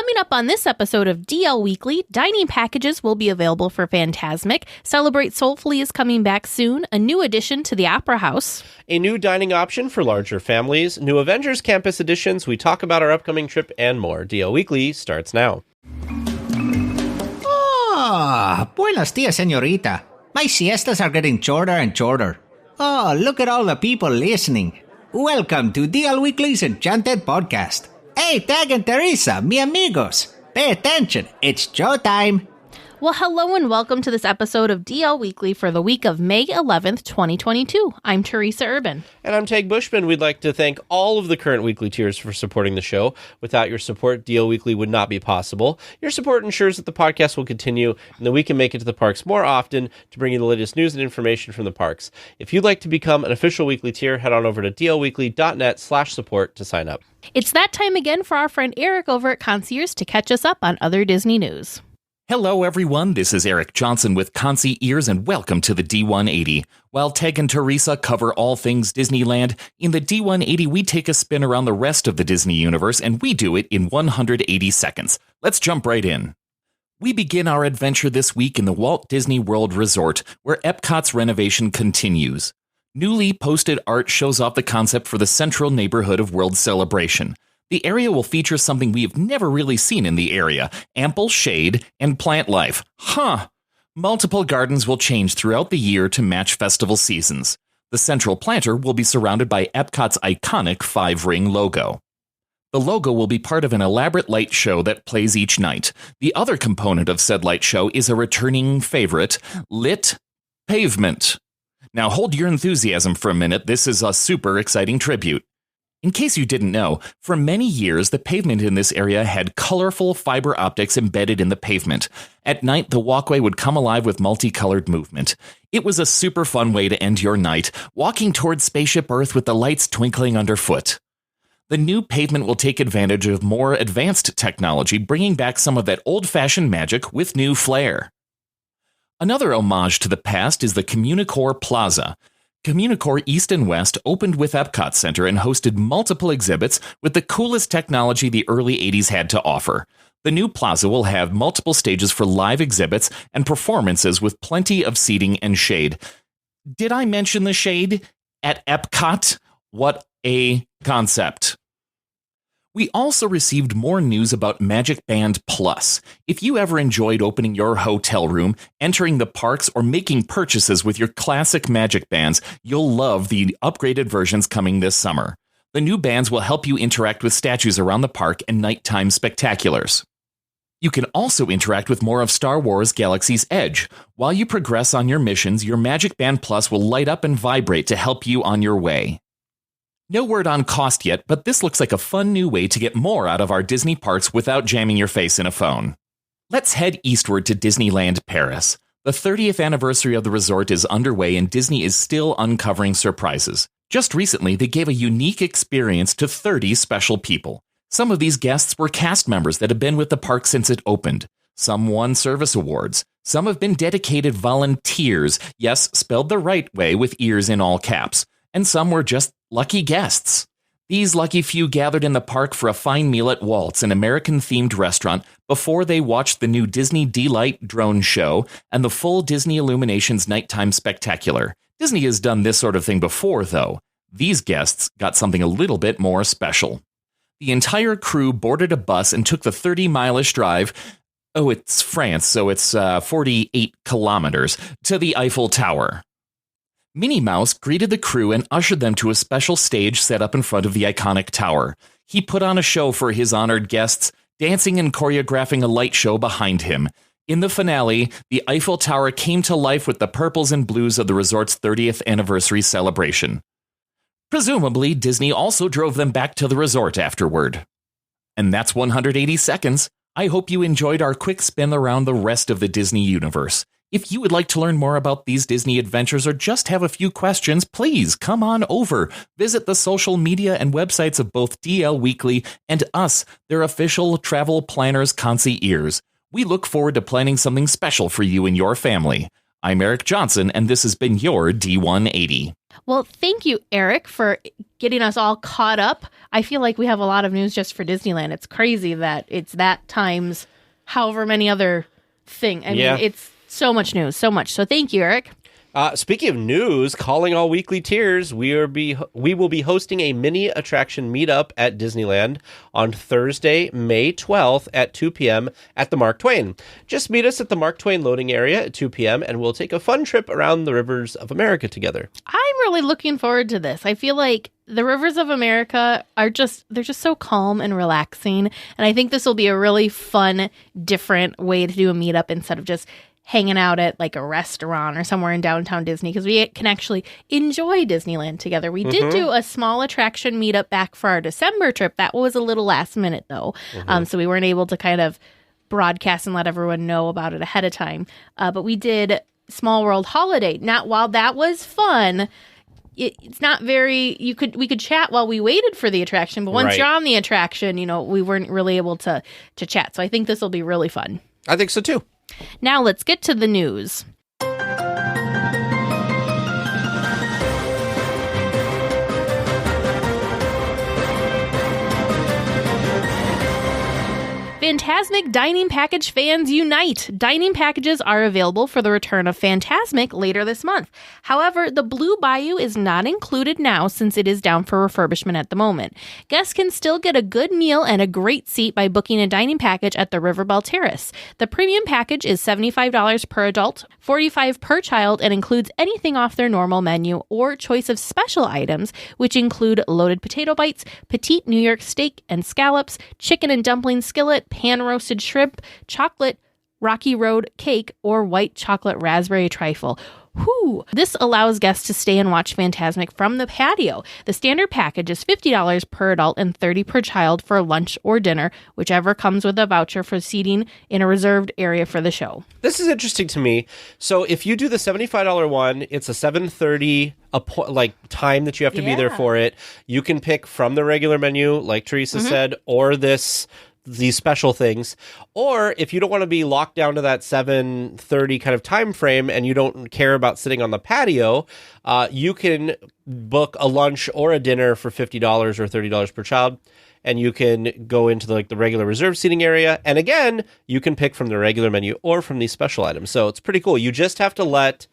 Coming up on this episode of DL Weekly, dining packages will be available for Fantasmic. Celebrate Soulfully is coming back soon, a new addition to the Opera House. A new dining option for larger families, new Avengers Campus editions, we talk about our upcoming trip, and more. DL Weekly starts now. Buenos dias, señorita. My siestas are getting shorter and shorter. Oh, look at all the people listening. Welcome to DL Weekly's Enchanted Podcast. Hey, Tag and Teresa, mi amigos. Pay attention, it's showtime. Well, hello and welcome to this episode of DL Weekly for the week of May 11th, 2022. I'm Teresa Urban. And I'm Tag Bushman. We'd like to thank all of the current weekly tiers for supporting the show. Without your support, DL Weekly would not be possible. Your support ensures that the podcast will continue and that we can make it to the parks more often to bring you the latest news and information from the parks. If you'd like to become an official weekly tier, head on over to dlweekly.net/support to sign up. It's that time again for our friend Eric over at Concierge to catch us up on other Disney news. Hello, everyone. This is Eric Johnson with Concy Ears, and welcome to the D180. While Teg and Teresa cover all things Disneyland, in the D180 we take a spin around the rest of the Disney universe, and we do it in 180 seconds. Let's jump right in. We begin our adventure this week in the Walt Disney World Resort, where Epcot's renovation continues. Newly posted art shows off the concept for the central neighborhood of World Celebration. The area will feature something we have never really seen in the area, ample shade and plant life. Multiple gardens will change throughout the year to match festival seasons. The central planter will be surrounded by Epcot's iconic 5-ring logo. The logo will be part of an elaborate light show that plays each night. The other component of said light show is a returning favorite, Lit Pavement. Now hold your enthusiasm for a minute, this is a super exciting tribute. In case you didn't know, for many years, the pavement in this area had colorful fiber optics embedded in the pavement. At night, the walkway would come alive with multicolored movement. It was a super fun way to end your night, walking towards Spaceship Earth with the lights twinkling underfoot. The new pavement will take advantage of more advanced technology, bringing back some of that old-fashioned magic with new flair. Another homage to the past is the Communicore Plaza. Communicore East and West opened with Epcot Center and hosted multiple exhibits with the coolest technology the early 80s had to offer. The new plaza will have multiple stages for live exhibits and performances with plenty of seating and shade. Did I mention the shade at Epcot? What a concept. We also received more news about Magic Band Plus. If you ever enjoyed opening your hotel room, entering the parks, or making purchases with your classic Magic Bands, you'll love the upgraded versions coming this summer. The new bands will help you interact with statues around the park and nighttime spectaculars. You can also interact with more of Star Wars Galaxy's Edge. While you progress on your missions, your Magic Band Plus will light up and vibrate to help you on your way. No word on cost yet, but this looks like a fun new way to get more out of our Disney parks without jamming your face in a phone. Let's head eastward to Disneyland Paris. The 30th anniversary of the resort is underway and Disney is still uncovering surprises. Just recently, they gave a unique experience to 30 special people. Some of these guests were cast members that have been with the park since it opened. Some won service awards. Some have been dedicated volunteers, yes, spelled the right way with ears in all caps. And some were just lucky guests. These lucky few gathered in the park for a fine meal at Walt's, an American-themed restaurant, before they watched the new Disney D-Light drone show and the full Disney Illuminations nighttime spectacular. Disney has done this sort of thing before, though. These guests got something a little bit more special. The entire crew boarded a bus and took the 30-mile-ish drive, it's France, so it's 48 kilometers, to the Eiffel Tower. Minnie Mouse greeted the crew and ushered them to a special stage set up in front of the iconic tower. He put on a show for his honored guests, dancing and choreographing a light show behind him. In the finale, the Eiffel Tower came to life with the purples and blues of the resort's 30th anniversary celebration. Presumably, Disney also drove them back to the resort afterward. And that's 180 seconds. I hope you enjoyed our quick spin around the rest of the Disney universe. If you would like to learn more about these Disney adventures or just have a few questions, please come on over. Visit the social media and websites of both DL Weekly and us, their official travel planners, Concy Ears. We look forward to planning something special for you and your family. I'm Eric Johnson, and this has been your D180. Well, thank you, Eric, for getting us all caught up. I feel like we have a lot of news just for Disneyland. It's crazy that it's that times however many other thing. I mean, it's so much news, so much. So thank you, Eric. Speaking of news, calling all weekly tiers, we will be hosting a mini attraction meetup at Disneyland on Thursday, May 12th at 2 p.m. at the Mark Twain. Just meet us at the Mark Twain loading area at 2 p.m. and we'll take a fun trip around the rivers of America together. I'm really looking forward to this. I feel like the rivers of America they're just so calm and relaxing. And I think this will be a really fun, different way to do a meetup instead of just hanging out at like a restaurant or somewhere in downtown Disney, because we can actually enjoy Disneyland together. We did do a small attraction meetup back for our December trip. That was a little last minute though. So we weren't able to kind of broadcast and let everyone know about it ahead of time. But we did Small World Holiday. Now, while that was fun, it's not very, we could chat while we waited for the attraction, but once you're on the attraction, we weren't really able to chat. So I think this will be really fun. I think so too. Now let's get to the news. Fantasmic Dining Package fans unite! Dining packages are available for the return of Fantasmic later this month. However, the Blue Bayou is not included now since it is down for refurbishment at the moment. Guests can still get a good meal and a great seat by booking a dining package at the Riverbell Terrace. The premium package is $75 per adult, $45 per child, and includes anything off their normal menu or choice of special items, which include loaded potato bites, petite New York steak and scallops, chicken and dumpling skillet, pan-roasted shrimp, chocolate Rocky Road cake, or white chocolate raspberry trifle. Whew. This allows guests to stay and watch Fantasmic from the patio. The standard package is $50 per adult and $30 per child for lunch or dinner, whichever comes with a voucher for seating in a reserved area for the show. This is interesting to me. So if you do the $75 one, it's a 7:30 time that you have to be there for it. You can pick from the regular menu, like Teresa said, or these special things. Or if you don't want to be locked down to that 7:30 kind of time frame and you don't care about sitting on the patio, you can book a lunch or a dinner for $50 or $30 per child, and you can go into the regular reserved seating area. And again, you can pick from the regular menu or from these special items. So it's pretty cool. You just have to let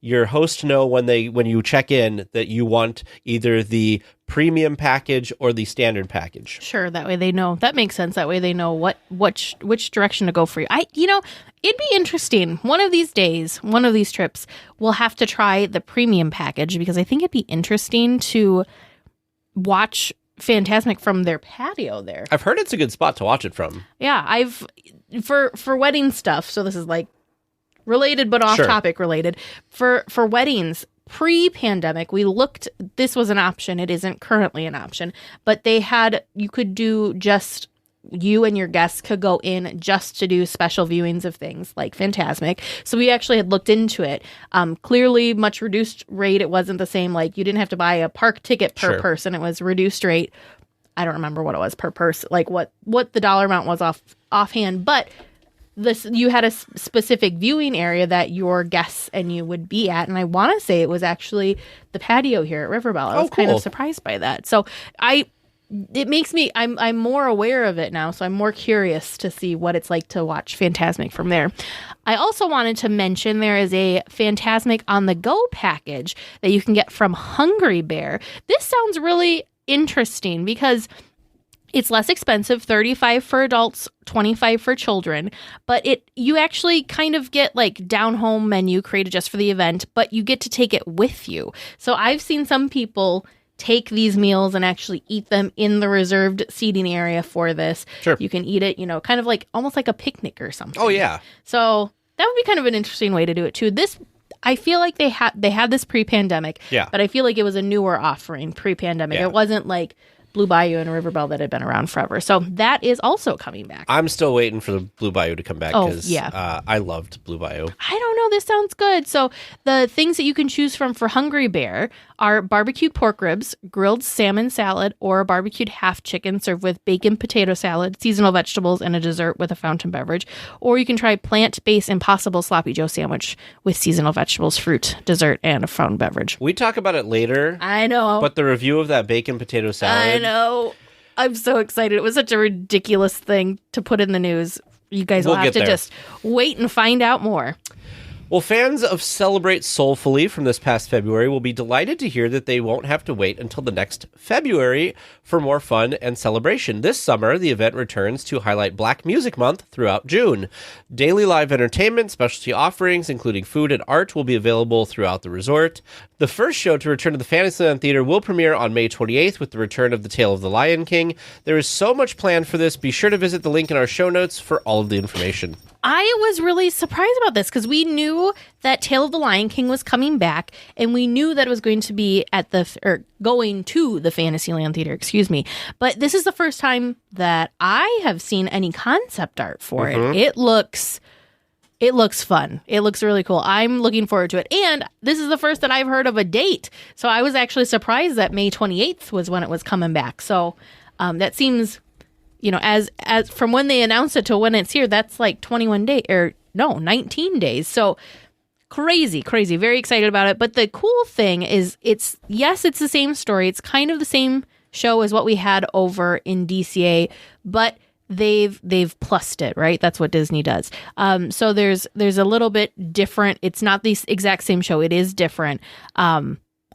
your host know when you check in that you want either the premium package or the standard package. Sure, that way they know. That makes sense. That way they know which direction to go for you. It'd be interesting. One of these days, one of these trips, we'll have to try the premium package, because I think it'd be interesting to watch Fantasmic from their patio there. I've heard it's a good spot to watch it from. Yeah, for wedding stuff. So this is related but off topic related. For weddings, pre-pandemic, we looked, this was an option. It isn't currently an option, but you could do just, you and your guests could go in just to do special viewings of things like Fantasmic. So we actually had looked into it. Clearly much reduced rate. It wasn't the same, you didn't have to buy a park ticket per person. It was reduced rate. I don't remember what it was per person, what the dollar amount was offhand, but you had a specific viewing area that your guests and you would be at. And I want to say it was actually the patio here at Riverbell. I was kind of surprised by that. So it makes me, I'm more aware of it now. So I'm more curious to see what it's like to watch Fantasmic from there. I also wanted to mention there is a Fantasmic on the go package that you can get from Hungry Bear. This sounds really interesting because it's less expensive, $35 for adults, $25 for children, but you actually kind of get down home menu created just for the event, but you get to take it with you. So I've seen some people take these meals and actually eat them in the reserved seating area for this. Sure. You can eat it, kind of almost like a picnic or something. Oh yeah. So that would be kind of an interesting way to do it too. I feel like they had this pre-pandemic, but I feel like it was a newer offering pre-pandemic. Yeah. It wasn't Blue Bayou and Riverbell that had been around forever. So that is also coming back. I'm still waiting for the Blue Bayou to come back because I loved Blue Bayou. I don't know. This sounds good. So the things that you can choose from for Hungry Bear are barbecued pork ribs, grilled salmon salad, or a barbecued half chicken served with bacon potato salad, seasonal vegetables, and a dessert with a fountain beverage. Or you can try plant-based Impossible Sloppy Joe sandwich with seasonal vegetables, fruit, dessert, and a fountain beverage. We talk about it later. I know. But the review of that bacon potato salad. I know. I'm so excited. It was such a ridiculous thing to put in the news. You guys will have to just wait and find out more. Well, fans of Celebrate Soulfully from this past February will be delighted to hear that they won't have to wait until the next February for more fun and celebration. This summer, the event returns to highlight Black Music Month throughout June. Daily live entertainment, specialty offerings, including food and art, will be available throughout the resort. The first show to return to the Fantasyland Theater will premiere on May 28th with the return of The Tale of the Lion King. There is so much planned for this. Be sure to visit the link in our show notes for all of the information. I was really surprised about this because we knew that Tale of the Lion King was coming back, and we knew that it was going to be going to the Fantasyland Theater, But this is the first time that I have seen any concept art for it. It looks fun. It looks really cool. I'm looking forward to it. And this is the first that I've heard of a date. So I was actually surprised that May 28th was when it was coming back. So that seems, as from when they announced it to when it's here, that's like 19 days. So crazy. Very excited about it. But the cool thing is it's the same story. It's kind of the same show as what we had over in DCA, but they've plussed it, right? That's what Disney does. So there's a little bit different. It's not the exact same show. It is different.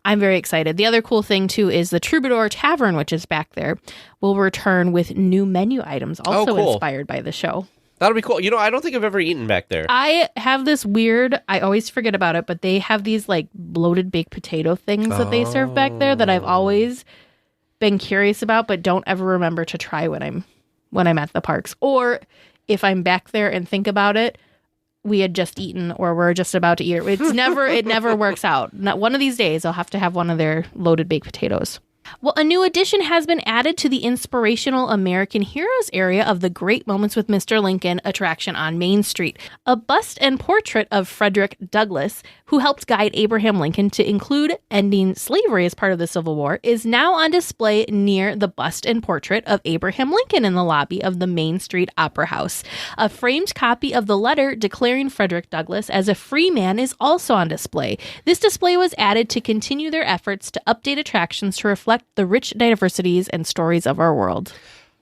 I'm very excited. The other cool thing too is the Troubadour Tavern, which is back there, will return with new menu items, also inspired by the show. That'll be cool. I don't think I've ever eaten back there. I have this weird, I always forget about it, but they have these like bloated baked potato things that they serve back there that I've always been curious about, but don't ever remember to try when I'm at the parks. Or if I'm back there and think about it, we had just eaten or we're just about to eat it. It never works out. Not one of these days I'll have to have one of their loaded baked potatoes. Well, a new addition has been added to the inspirational American Heroes area of the Great Moments with Mr. Lincoln attraction on Main Street. A bust and portrait of Frederick Douglass, who helped guide Abraham Lincoln to include ending slavery as part of the Civil War, is now on display near the bust and portrait of Abraham Lincoln in the lobby of the Main Street Opera House. A framed copy of the letter declaring Frederick Douglass as a free man is also on display. This display was added to continue their efforts to update attractions to reflect the rich diversities and stories of our world.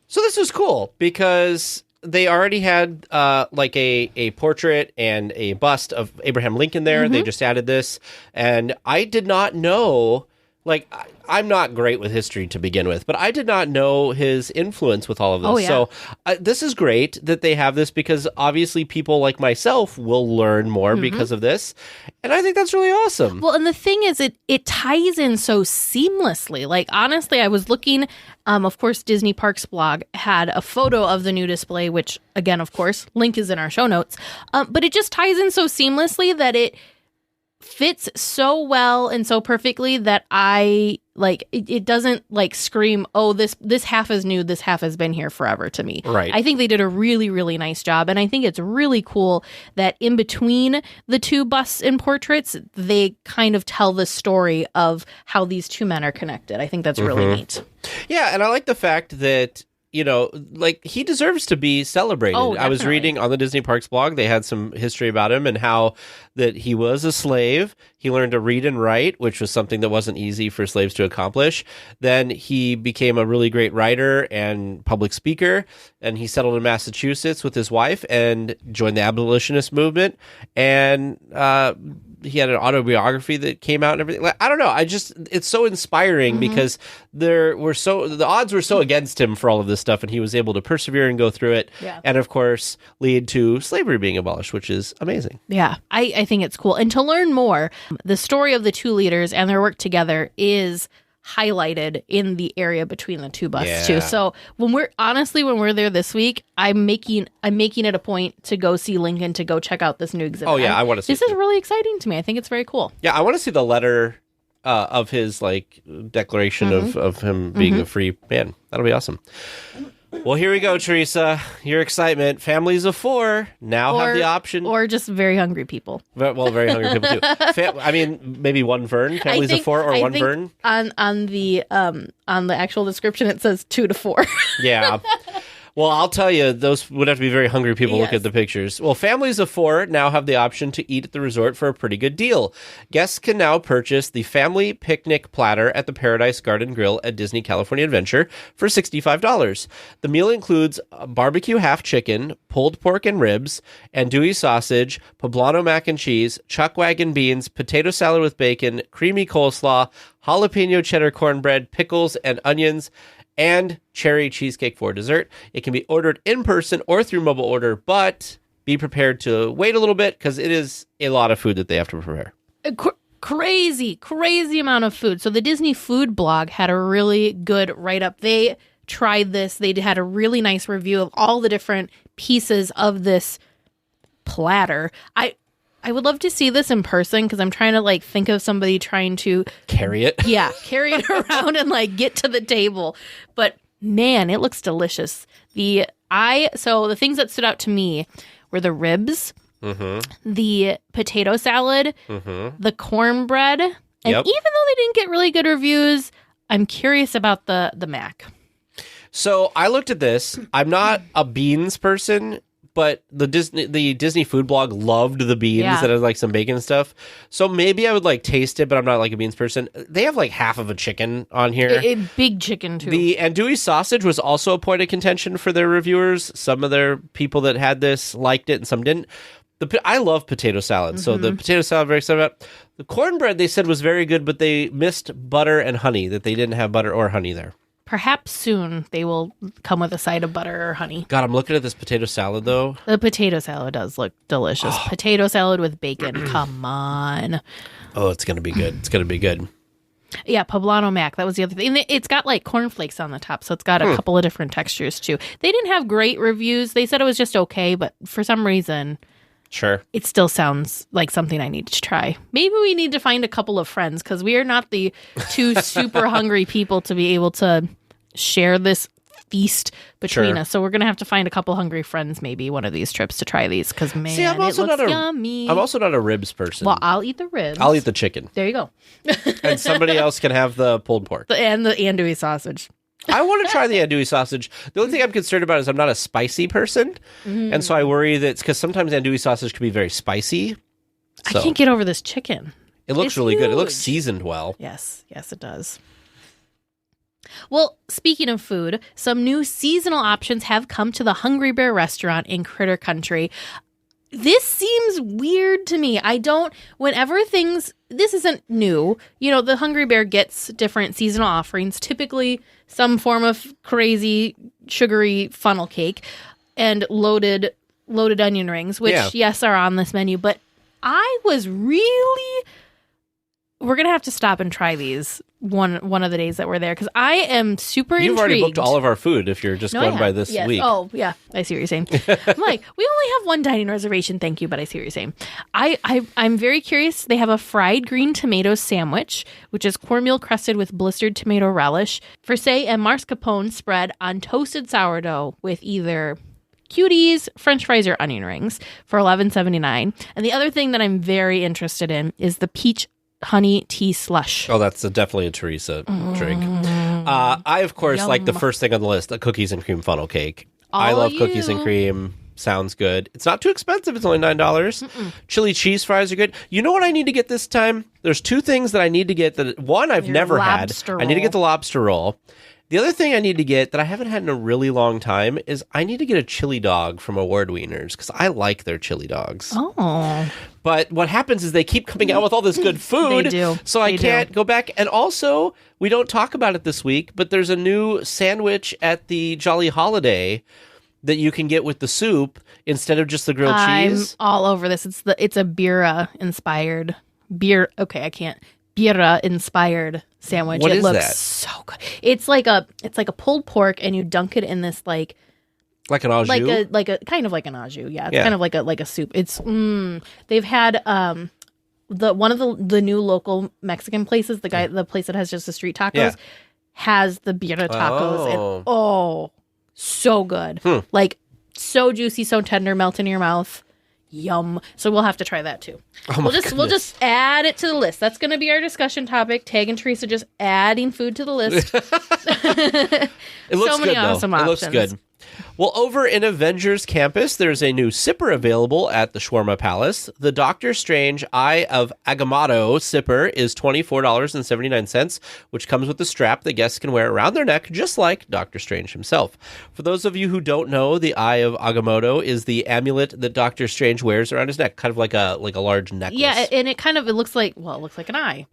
So this is cool because they already had like a portrait and a bust of Abraham Lincoln there. They just added this. And I did not know, I'm not great with history to begin with, but I did not know his influence with all of this. Oh, yeah. So this is great that they have this because obviously people like myself will learn more because of this. And I think that's really awesome. Well, and the thing is, it ties in so seamlessly. Like, honestly, I was looking, of course, Disney Parks blog had a photo of the new display, which, again, of course, link is in our show notes. But it just ties in so seamlessly that it fits so well and so perfectly that it doesn't scream, oh, this half is new, this half has been here forever to me. Right. I think they did a really, really nice job. And I think it's really cool that in between the two busts and portraits, they kind of tell the story of how these two men are connected. I think that's really neat. Yeah. And I like the fact that he deserves to be celebrated. Oh, I was reading on the Disney Parks blog, they had some history about him and how that he was a slave. He learned to read and write, which was something that wasn't easy for slaves to accomplish. Then he became a really great writer and public speaker, and he settled in Massachusetts with his wife and joined the abolitionist movement. And he had an autobiography that came out and everything. I don't know. It's so inspiring because the odds were so against him for all of this stuff, and he was able to persevere and go through it. Yeah. And of course, lead to slavery being abolished, which is amazing. Yeah, I think it's cool. And to learn more, the story of the two leaders and their work together is highlighted in the area between the two busts too. So when we're there this week, I'm making it a point to go see Lincoln, to go check out this new exhibit. Oh yeah, I want to see this. Is really exciting to me. I think it's very cool. Yeah, I want to see the letter of his like declaration of him being a free man. That'll be awesome. Well, here we go, Teresa. Your excitement. Families of 4 now have the option. Or just very hungry people. Well, very hungry people, too. I mean, maybe one Vern. Families of 4 or one Vern. On the actual description, it says 2 to 4. Yeah. Well, I'll tell you, those would have to be very hungry people. Look at the pictures. Well, families of 4 now have the option to eat at the resort for a pretty good deal. Guests can now purchase the family picnic platter at the Paradise Garden Grill at Disney California Adventure for $65. The meal includes barbecue half chicken, pulled pork and ribs, andouille sausage, poblano mac and cheese, chuck wagon beans, potato salad with bacon, creamy coleslaw, jalapeno cheddar cornbread, pickles, and onions, and cherry cheesecake for dessert. It can be ordered in person or through mobile order, but be prepared to wait a little bit because it is a lot of food that they have to prepare. Crazy amount of food. So the Disney Food blog had a really good write-up. They tried this. They had a really nice review of all the different pieces of this platter. I would love to see this in person because I'm trying to like think of somebody trying to carry it. Yeah, carry it around and like get to the table. But man, it looks delicious. So the things that stood out to me were the ribs, the potato salad, the cornbread, and even though they didn't get really good reviews, I'm curious about the mac. So I looked at this. I'm not a beans person, but the Disney food blog loved the beans that had like some bacon and stuff. So maybe I would like taste it, but I'm not like a beans person. They have like half of a chicken on here. A big chicken too. The andouille sausage was also a point of contention for their reviewers. Some of their people that had this liked it and some didn't. I love potato salad. So the potato salad, I'm very excited about. The cornbread they said was very good, but they missed butter and honey, that they didn't have butter or honey there. Perhaps soon they will come with a side of butter or honey. God, I'm looking at this potato salad, though. The potato salad does look delicious. Potato salad with bacon. Come on. Oh, it's going to be good. It's going to be good. Yeah, poblano mac. That was the other thing. And it's got like cornflakes on the top, so it's got a couple of different textures, too. They didn't have great reviews. They said it was just okay, but for some reason... Sure. It still sounds like something I need to try. Maybe we need to find a couple of friends because we are not the two super hungry people to be able to share this feast between us. So we're going to have to find a couple hungry friends maybe one of these trips to try these because, man, it looks yummy. I'm also not a ribs person. Well, I'll eat the ribs. I'll eat the chicken. There you go. And somebody else can have the pulled pork. And the andouille sausage. I want to try the andouille sausage. The only thing I'm concerned about is I'm not a spicy person. And so I worry that because sometimes andouille sausage can be very spicy. So. I can't get over this chicken. It looks really good. It looks seasoned well. Yes, it does. Well, speaking of food, some new seasonal options have come to the Hungry Bear restaurant in Critter Country. This seems weird to me. This isn't new. You know, the Hungry Bear gets different seasonal offerings, typically some form of crazy sugary funnel cake and loaded onion rings, which, yes, are on this menu. But we're going to have to stop and try these one of the days that we're there because I am super intrigued. You've already booked all of our food if you're just going by this week. Oh, yeah. I see what you're saying. I'm like, we only have one dining reservation. Thank you, but I see what you're saying. I'm very curious. They have a fried green tomato sandwich, which is cornmeal crusted with blistered tomato relish, Frisee and mascarpone spread on toasted sourdough with either cuties, French fries, or onion rings for $11.79. And the other thing that I'm very interested in is the peach honey tea slush. Oh, that's definitely a Teresa drink. I, of course, like the first thing on the list, a cookies and cream funnel cake. I love cookies and cream. Sounds good. It's not too expensive. It's only $9. Chili cheese fries are good. You know what I need to get this time? There's two things that I need to get. One I've never had. I need to get the lobster roll. The other thing I need to get that I haven't had in a really long time is I need to get a chili dog from Award Wieners because I like their chili dogs. Oh. But what happens is they keep coming out with all this good food. They do. So I can't go back. And also, we don't talk about it this week, but there's a new sandwich at the Jolly Holiday that you can get with the soup instead of just the grilled cheese. I'm all over this. It's a Birra inspired Birra inspired sandwich. What it is looks that? So good. It's like a pulled pork and you dunk it in this like an au jus? like a kind of like an au jus. Yeah. It's kind of like a soup. It's they've had one of the new local Mexican places, the place that has just the street tacos, has the birria tacos. And so good. Like, so juicy, so tender, melt in your mouth. Yum. So we'll have to try that too. We'll just add it to the list. That's going to be our discussion topic. Tag and Teresa just adding food to the list. It looks so many good, awesome though. options. It looks good. Well, over in Avengers Campus, there's a new sipper available at the Shwarma Palace. The Doctor Strange Eye of Agamotto sipper is $24.79, which comes with a strap that guests can wear around their neck, just like Doctor Strange himself. For those of you who don't know, the Eye of Agamotto is the amulet that Doctor Strange wears around his neck, kind of like a large necklace. Yeah, and it looks like an eye.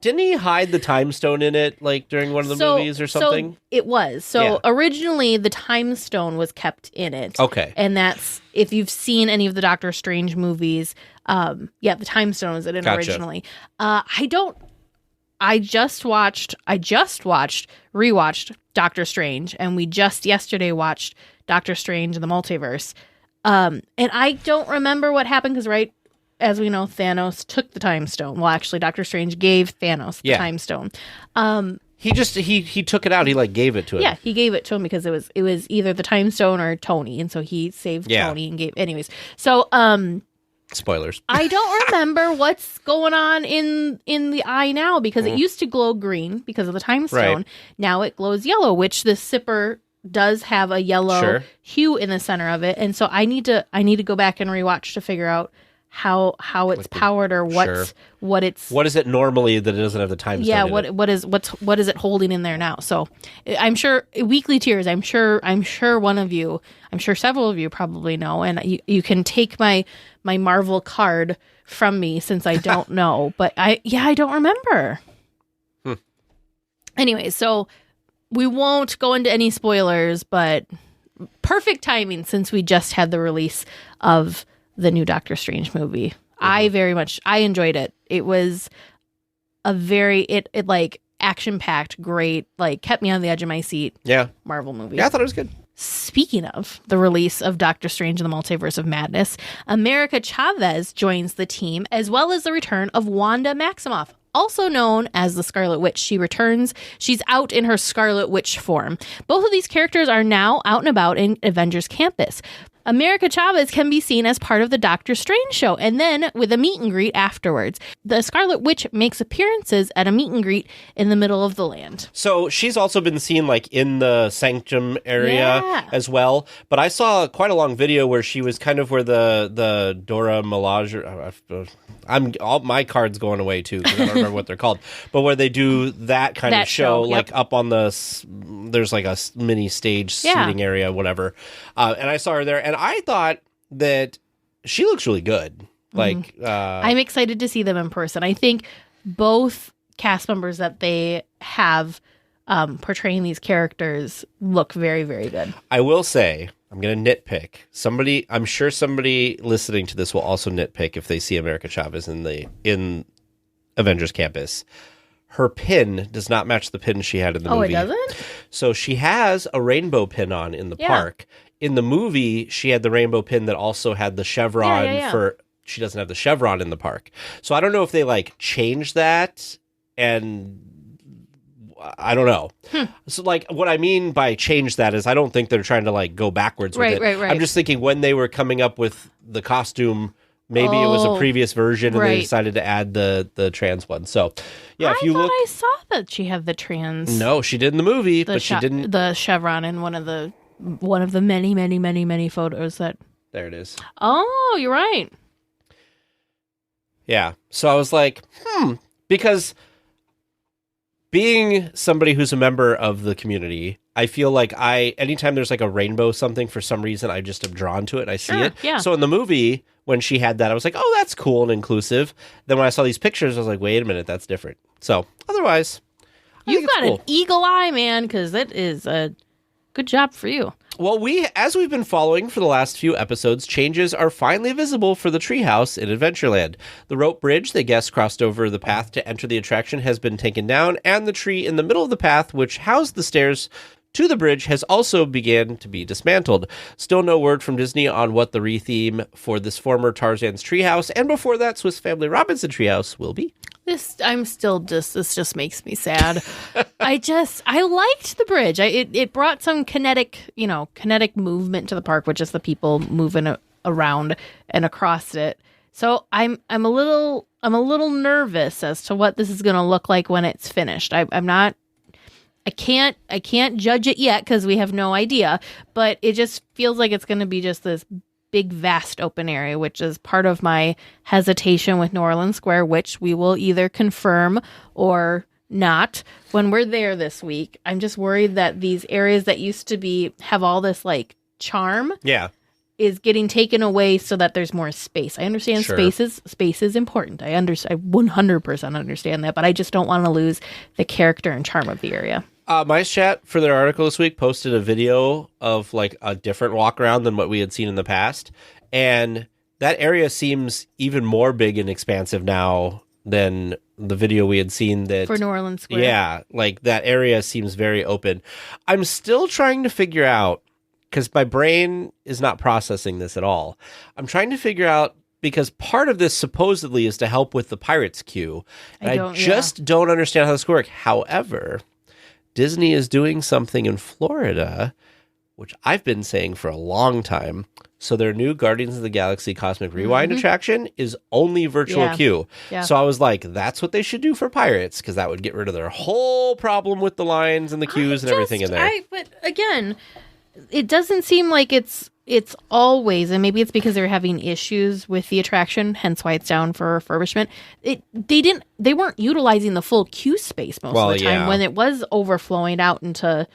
Didn't he hide the time stone in it, like during one of the movies or something? So it was. So originally the time stone was kept in it. Okay. And that's, if you've seen any of the Doctor Strange movies, the time stone was in it originally. I just rewatched Doctor Strange, and we just yesterday watched Doctor Strange in the Multiverse. And I don't remember what happened because, as we know, Thanos took the time stone. Well, actually, Doctor Strange gave Thanos the time stone. He took it out. He gave it to him. Yeah, he gave it to him because it was either the time stone or Tony, and so he saved Tony and gave. Anyways, so spoilers. I don't remember what's going on in the eye now because it used to glow green because of the time stone. Right. Now it glows yellow, which the sipper does have a yellow hue in the center of it, and so I need to go back and rewatch to figure out how it's powered or what is it normally that it doesn't have the time stone in it? What is it holding in there now? So I'm sure Weekly Tiers, I'm sure one of you, I'm sure several of you probably know, and you can take my Marvel card from me since I don't know, but I don't remember. Anyway, so we won't go into any spoilers, but perfect timing since we just had the release of the new Doctor Strange movie. I enjoyed it. It was a very action-packed, great, kept me on the edge of my seat. Yeah. Marvel movie. Yeah, I thought it was good. Speaking of the release of Doctor Strange in the Multiverse of Madness, America Chavez joins the team, as well as the return of Wanda Maximoff, also known as the Scarlet Witch. She returns. She's out in her Scarlet Witch form. Both of these characters are now out and about in Avengers Campus. America Chavez can be seen as part of the Doctor Strange show, and then with a meet and greet afterwards. The Scarlet Witch makes appearances at a meet and greet in the middle of the land. So she's also been seen in the Sanctum area as well. But I saw quite a long video where she was kind of where the Dora Milaje. All my cards going away too because I don't remember what they're called. But where they do that kind of show, up on there's a mini stage seating area, whatever. And I saw her there, and I thought that she looks really good. I'm excited to see them in person. I think both cast members that they have portraying these characters look very, very good. I will say, I'm going to nitpick. I'm sure somebody listening to this will also nitpick if they see America Chavez in Avengers Campus. Her pin does not match the pin she had in the movie. Oh, it doesn't? So she has a rainbow pin on in the park. In the movie, she had the rainbow pin that also had the chevron for... She doesn't have the chevron in the park. So I don't know if they changed that, and I don't know. So what I mean by change that is I don't think they're trying to go backwards with it. Right. I'm just thinking when they were coming up with the costume, maybe it was a previous version and they decided to add the trans one. So yeah, if you look, I saw that she had the trans. No, she did in the movie, but she didn't. The chevron in one of the many, many, many, many photos that. There it is. Oh, you're right. Yeah. So I was like, because being somebody who's a member of the community, I feel like anytime there's a rainbow something, for some reason, I just am drawn to it and I see it. Yeah. So in the movie, when she had that, I was like, oh, that's cool and inclusive. Then when I saw these pictures, I was like, wait a minute, that's different. So otherwise, you've got an eagle eye, man, because that is a good job for you. Well, as we've been following for the last few episodes, changes are finally visible for the treehouse in Adventureland. The rope bridge that guests crossed over the path to enter the attraction has been taken down, and the tree in the middle of the path, which housed the stairs to the bridge has also began to be dismantled. Still no word from Disney on what the retheme for this former Tarzan's treehouse and before that Swiss Family Robinson treehouse will be. This just makes me sad. I liked the bridge. It brought some kinetic movement to the park, which is the people moving around and across it. So I'm a little nervous as to what this is going to look like when it's finished. I can't judge it yet because we have no idea, but it just feels like it's going to be just this big, vast open area, which is part of my hesitation with New Orleans Square, which we will either confirm or not when we're there this week. I'm just worried that these areas that used to have all this like charm is getting taken away so that there's more space. I understand space is important. I 100% understand that, but I just don't want to lose the character and charm of the area. Mice Chat, for their article this week, posted a video of like a different walk around than what we had seen in the past. And that area seems even more big and expansive now than the video we had seen for New Orleans Square. Yeah, like that area seems very open. I'm still trying to figure out, because my brain is not processing this at all. I'm trying to figure out, because part of this supposedly is to help with the Pirates queue. And I just don't understand how this works. However, Disney is doing something in Florida, which I've been saying for a long time. So their new Guardians of the Galaxy Cosmic Rewind attraction is only virtual queue. Yeah. So I was like, that's what they should do for Pirates, because that would get rid of their whole problem with the lines and the queues and everything in there. But again, it doesn't seem like it's always, and maybe it's because they're having issues with the attraction, hence why it's down for refurbishment. They weren't utilizing the full queue space most of the time when it was overflowing out into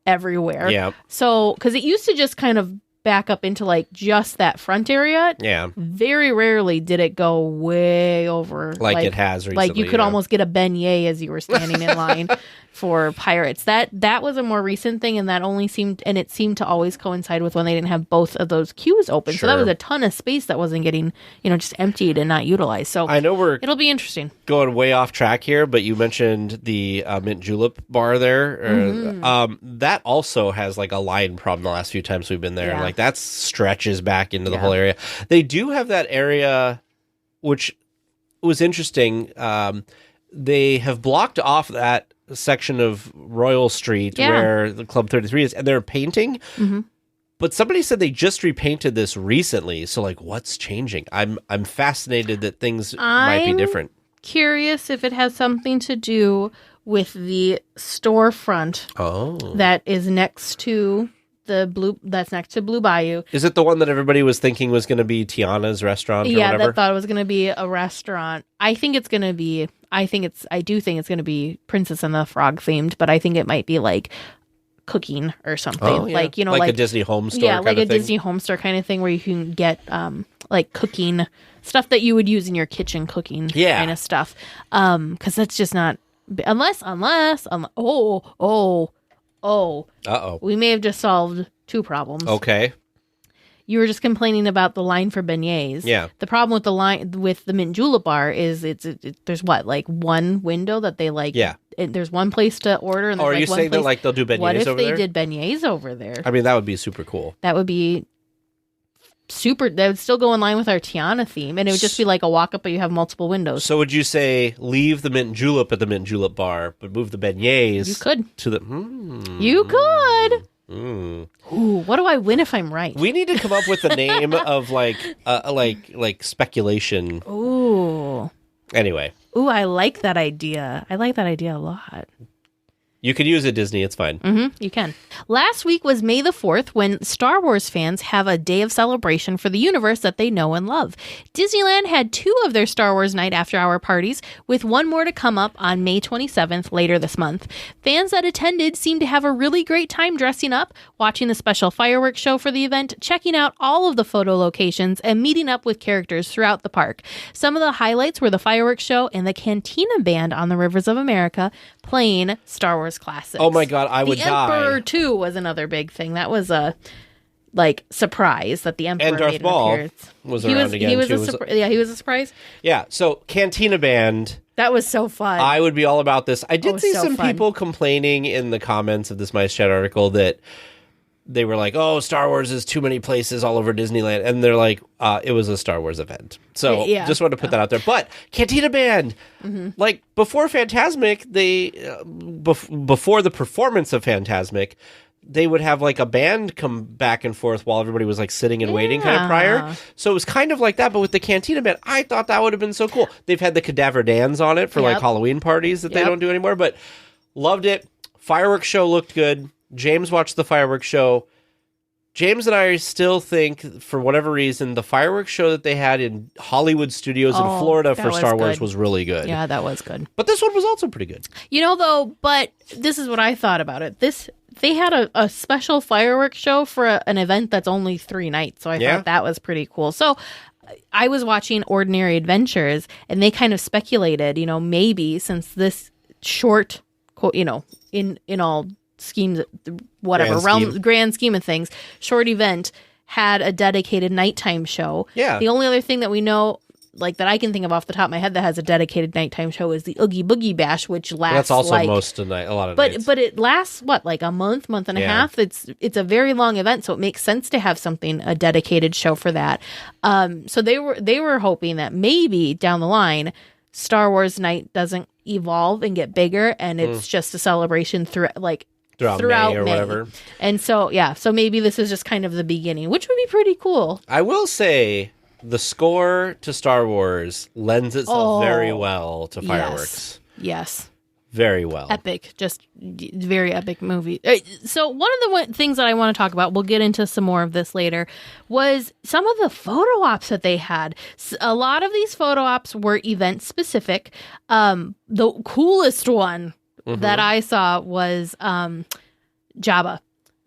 everywhere. Yeah. So, because it used to just kind of back up into like just that front area. Yeah. Very rarely did it go way over. Like it has recently. Like you could almost get a beignet as you were standing in line for Pirates. That was a more recent thing, and it seemed to always coincide with when they didn't have both of those queues open. Sure. So that was a ton of space that wasn't getting, just emptied and not utilized. So I know it'll be interesting. Going way off track here, but you mentioned the Mint Julep bar there. That also has like a line problem the last few times we've been there. Yeah. Like that stretches back into the whole area. They do have that area, which was interesting. They have blocked off that section of Royal Street where the Club 33 is, and they're painting. But somebody said they just repainted this recently. So like, what's changing? I'm fascinated that things might be different. Curious if it has something to do with the storefront that is next to next to Blue Bayou. Is it the one that everybody was thinking was going to be Tiana's restaurant or whatever? Yeah, that thought it was going to be a restaurant. I do think it's going to be Princess and the Frog themed, but I think it might be like cooking or something. Oh, yeah. Like a Disney home store kind of thing. Yeah, like a Disney home store kind of thing where you can get like cooking stuff that you would use in your kitchen cooking kind of stuff. Because that's just not unless we may have just solved two problems. Okay. You were just complaining about the line for beignets. Yeah. The problem with the line with the Mint Julep bar is there's like one window that they like. Yeah. There's one place to order. And are you saying that like they'll do beignets over there? What if they did beignets over there? I mean, that would be super cool. That would be super. That would still go in line with our Tiana theme, and it would just be like a walk up, but you have multiple windows. So would you say leave the Mint Julep at the Mint Julep bar, but move the beignets? You could to the. You could. Ooh, what do I win if I'm right? We need to come up with a name of like speculation. Ooh. Anyway. Ooh, I like that idea. I like that idea a lot. You could use it, Disney. It's fine. You can. Last week was May the 4th, when Star Wars fans have a day of celebration for the universe that they know and love. Disneyland had 2 of their Star Wars Night After Hour parties, with one more to come up on May 27th later this month. Fans that attended seemed to have a really great time dressing up, watching the special fireworks show for the event, checking out all of the photo locations, and meeting up with characters throughout the park. Some of the highlights were the fireworks show and the Cantina Band on the Rivers of America playing Star Wars classics. Oh my god, I would die. The Emperor too was another big thing. That was a surprise that the Emperor and Darth made an appearance. Was around again too. He was a surprise. Yeah, so Cantina Band That was so fun. I would be all about this. I did see so some fun. people complaining in the comments of this Mice Chat article that they were like, oh, Star Wars is too many places all over Disneyland. And they're like, it was a Star Wars event. So just wanted to put that out there. But Cantina Band, like before Fantasmic, before the performance of Fantasmic, they would have like a band come back and forth while everybody was like sitting and waiting kind of prior. So it was kind of like that, but with the Cantina Band, I thought that would have been so cool. They've had the Cadaver Dans on it for like Halloween parties that they don't do anymore, but loved it. Fireworks show looked good. James watched the fireworks show. James and I still think, for whatever reason, the fireworks show that they had in Hollywood Studios in Florida for Star Wars was really good. Yeah, that was good. But this one was also pretty good. You know, though, but this is what I thought about it. They had a special fireworks show for an event that's only 3 nights, so I thought that was pretty cool. So I was watching Ordinary Adventures, and they kind of speculated, maybe since this short, in all schemes, whatever, grand scheme of things, short event had a dedicated nighttime show. Yeah. The only other thing that we know, like that I can think of off the top of my head that has a dedicated nighttime show is the Oogie Boogie Bash, which lasts. That's also a lot of nights. But it lasts like a month and a half. It's a very long event, so it makes sense to have a dedicated show for that. So they were hoping that maybe down the line, Star Wars Night doesn't evolve and get bigger, and it's just a celebration throughout May. Whatever. And so so maybe this is just kind of the beginning, which would be pretty cool. I will say, the score to Star Wars lends itself very well to fireworks. Yes. Very well. Epic. Just very epic movie. So one of the things that I want to talk about, we'll get into some more of this later, was some of the photo ops that they had. A lot of these photo ops were event specific. The coolest one that I saw was Jabba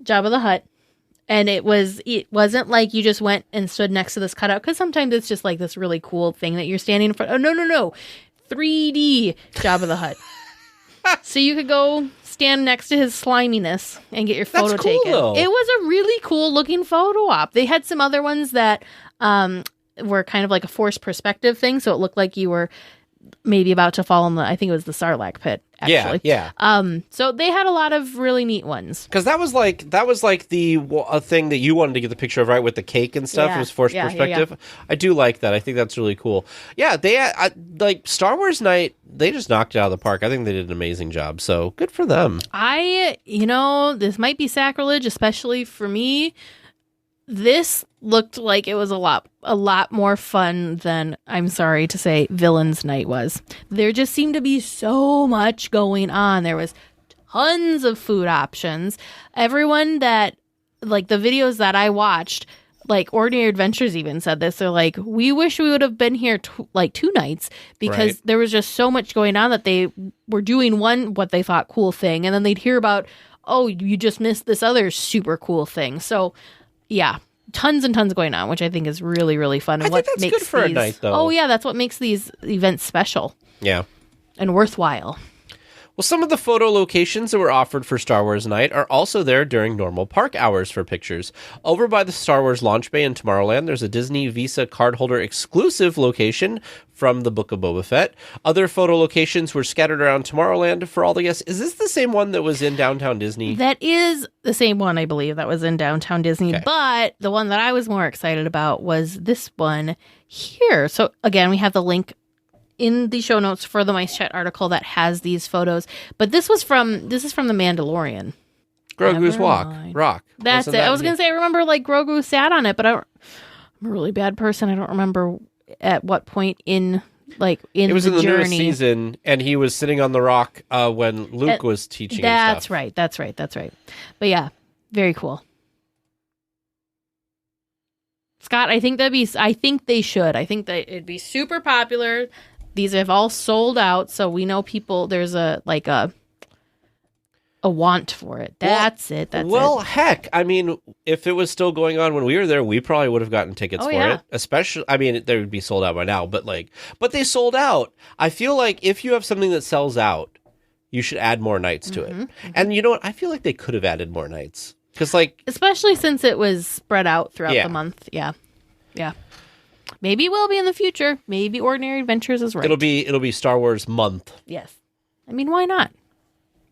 the Hutt. And it wasn't like you just went and stood next to this cutout, because sometimes it's just like this really cool thing that you're standing in front. Oh, no. 3D Jabba the Hutt. So you could go stand next to his sliminess and get your photo taken. Though. It was a really cool looking photo op. They had some other ones that were kind of like a forced perspective thing. So it looked like you were maybe about to fall in I think it was the Sarlacc pit, actually. Yeah. So they had a lot of really neat ones. Because that was like a thing that you wanted to get the picture of, right, with the cake and stuff. It was forced perspective. Yeah. I do like that. I think that's really cool. Yeah, they like Star Wars Night. They just knocked it out of the park. I think they did an amazing job. So good for them. This might be sacrilege, especially for me. This looked like it was a lot more fun than, I'm sorry to say, Villains Night was. There just seemed to be so much going on. There was tons of food options. Everyone that, like the videos that I watched, like Ordinary Adventures even said this. They're like, we wish we would have been here 2 nights, because there was just so much going on that they were doing what they thought cool thing, and then they'd hear about, oh, you just missed this other super cool thing. So yeah, tons and tons going on, which I think is really, really fun. I think that's good for a night, though. Oh, yeah, that's what makes these events special. Yeah. And worthwhile. Well, some of the photo locations that were offered for Star Wars Night are also there during normal park hours for pictures. Over by the Star Wars Launch Bay in Tomorrowland, there's a Disney Visa cardholder exclusive location from the Book of Boba Fett. Other photo locations were scattered around Tomorrowland for all the guests. Is this the same one that was in Downtown Disney? That is the same one, I believe, that was in Downtown Disney. Okay. But the one that I was more excited about was this one here. So again, we have the link in the show notes for the Mice Chat article that has these photos. But this is from The Mandalorian. Grogu's rock. That's it. I was going to say, I remember like Grogu sat on it, but I'm a really bad person. I don't remember at what point in the journey. It was in the newest season, and he was sitting on the rock when Luke was teaching him stuff. That's right. But yeah, very cool. Scott, I think they should. I think that it'd be super popular. These have all sold out, so we know people. There's a want for it. That's it. Heck, I mean, if it was still going on when we were there, we probably would have gotten tickets for it. Especially, I mean, they would be sold out by now. But they sold out. I feel like if you have something that sells out, you should add more nights to it. Mm-hmm. And you know what? I feel like they could have added more nights, because especially since it was spread out throughout the month. Yeah. Maybe it will be in the future. Maybe Ordinary Adventures is right. It'll be Star Wars month. Yes. I mean, why not?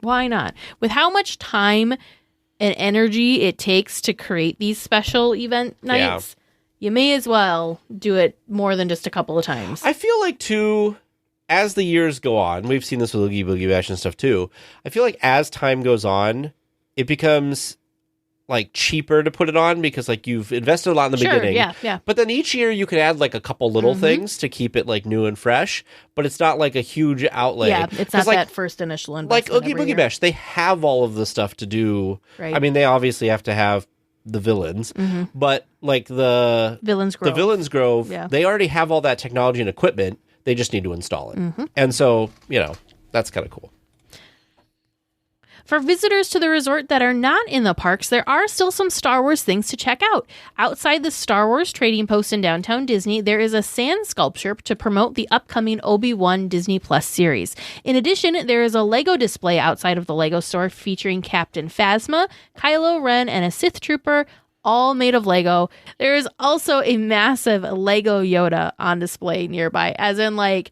Why not? With how much time and energy it takes to create these special event nights, you may as well do it more than just a couple of times. I feel like, too, as the years go on, we've seen this with Oogie Boogie Bash and stuff, too. I feel like as time goes on, it becomes like cheaper to put it on because like you've invested a lot in the beginning. Yeah. But then each year you could add like a couple little things to keep it like new and fresh, but it's not like a huge outlay. Yeah, it's not like, that first initial investment. Like Oogie Boogie Bash, they have all of the stuff to do. Right. I mean, they obviously have to have the villains, but like the Villains Grove, they already have all that technology and equipment. They just need to install it. And so, that's kind of cool. For visitors to the resort that are not in the parks, there are still some Star Wars things to check out. Outside the Star Wars Trading Post in downtown Disney, there is a sand sculpture to promote the upcoming Obi-Wan Disney Plus series. In addition, there is a Lego display outside of the Lego store featuring Captain Phasma, Kylo Ren, and a Sith Trooper, all made of Lego. There is also a massive Lego Yoda on display nearby, as in like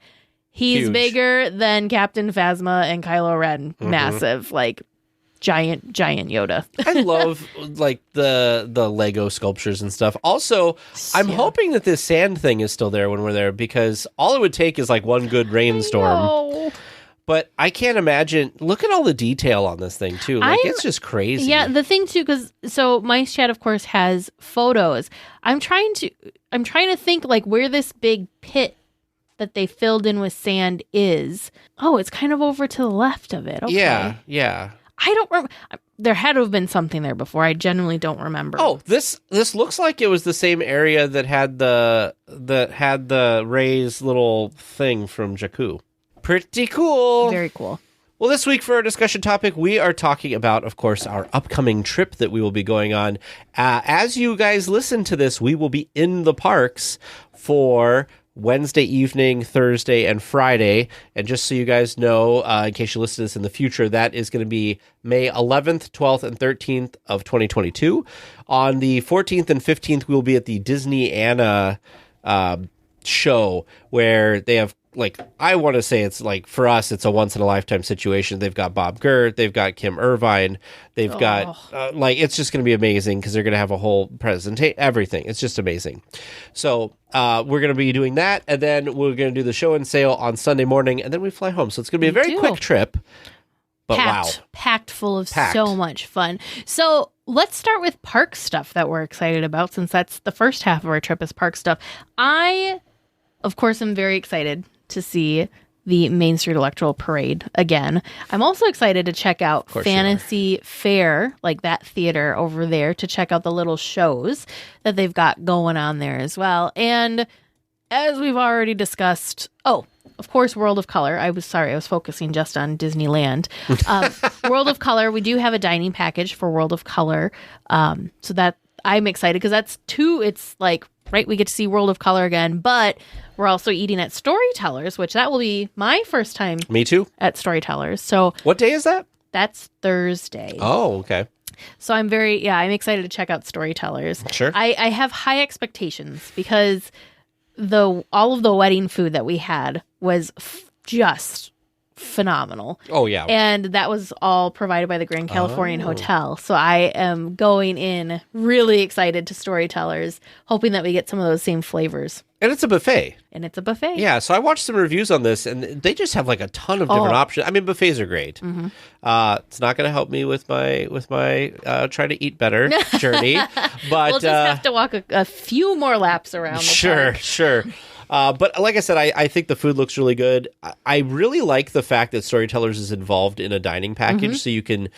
he's huge. Bigger than Captain Phasma and Kylo Ren. Massive, like giant Yoda. I love like the Lego sculptures and stuff. Also, I'm hoping that this sand thing is still there when we're there because all it would take is like one good rainstorm. But I can't imagine. Look at all the detail on this thing too. Like it's just crazy. Yeah, the thing too, because Mice Chat of course has photos. I'm trying to think like where this big pit that they filled in with sand is. Oh, it's kind of over to the left of it. Okay. Yeah. I don't remember. There had to have been something there before. I genuinely don't remember. Oh, this looks like it was the same area that had the Ray's little thing from Jakku. Pretty cool. Very cool. Well, this week for our discussion topic, we are talking about, of course, our upcoming trip that we will be going on. As you guys listen to this, we will be in the parks for Wednesday evening, Thursday, and Friday. And just so you guys know, in case you listen to this in the future, that is going to be May 11th, 12th, and 13th of 2022. On the 14th and 15th, we will be at the Disneyana show where they have, like, I want to say it's like, for us, it's a once-in-a-lifetime situation. They've got Bob Gert, they've got Kim Irvine, they've got, it's just going to be amazing because they're going to have a whole presentation, everything. It's just amazing. So we're going to be doing that, and then we're going to do the show and sale on Sunday morning, and then we fly home. So it's going to be a very quick trip, but packed full of so much fun. So let's start with park stuff that we're excited about, since that's the first half of our trip is park stuff. I, of course, am very excited to see the Main Street Electoral Parade again. I'm also excited to check out Fantasy Fair, like that theater over there, to check out the little shows that they've got going on there as well. And as we've already discussed, of course, World of Color. I was focusing just on Disneyland. World of Color, we do have a dining package for World of Color. So that I'm excited because that's it's like, right, we get to see World of Color again, but we're also eating at Storytellers, which that will be my first time. Me too. At Storytellers. So what day is that? That's Thursday. Oh, okay. So I'm excited to check out Storytellers. Sure. I have high expectations because all of the wedding food that we had was just phenomenal. Oh, yeah. And that was all provided by the Grand Californian Hotel. So I am going in really excited to Storytellers, hoping that we get some of those same flavors. And it's a buffet. Yeah, so I watched some reviews on this, and they just have like a ton of different options. I mean, buffets are great. Mm-hmm. It's not going to help me with my try to eat better journey, but we'll just have to walk a few more laps around. Sure. But like I said, I think the food looks really good. I really like the fact that Storytellers is involved in a dining package, so you can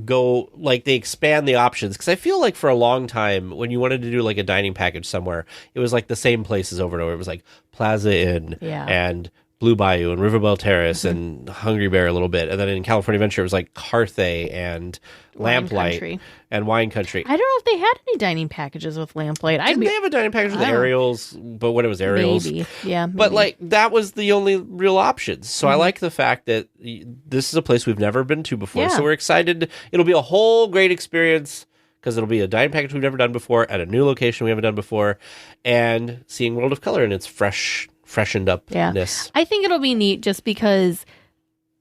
go, like, they expand the options. Because I feel like for a long time, when you wanted to do like a dining package somewhere, it was like the same places over and over. It was like Plaza Inn and Blue Bayou and Riverbell Terrace and Hungry Bear a little bit. And then in California Adventure, it was like Carthay and Lamplight and Wine Country. I don't know if they had any dining packages with Lamplight. Didn't they have a dining package with Ariel's? But when it was Ariel's. Maybe. Yeah. Maybe. But like that was the only real options. So I like the fact that this is a place we've never been to before. So we're excited. It'll be a whole great experience because it'll be a dining package we've never done before at a new location we haven't done before, and seeing World of Color in its freshened upness. Yeah. I think it'll be neat just because,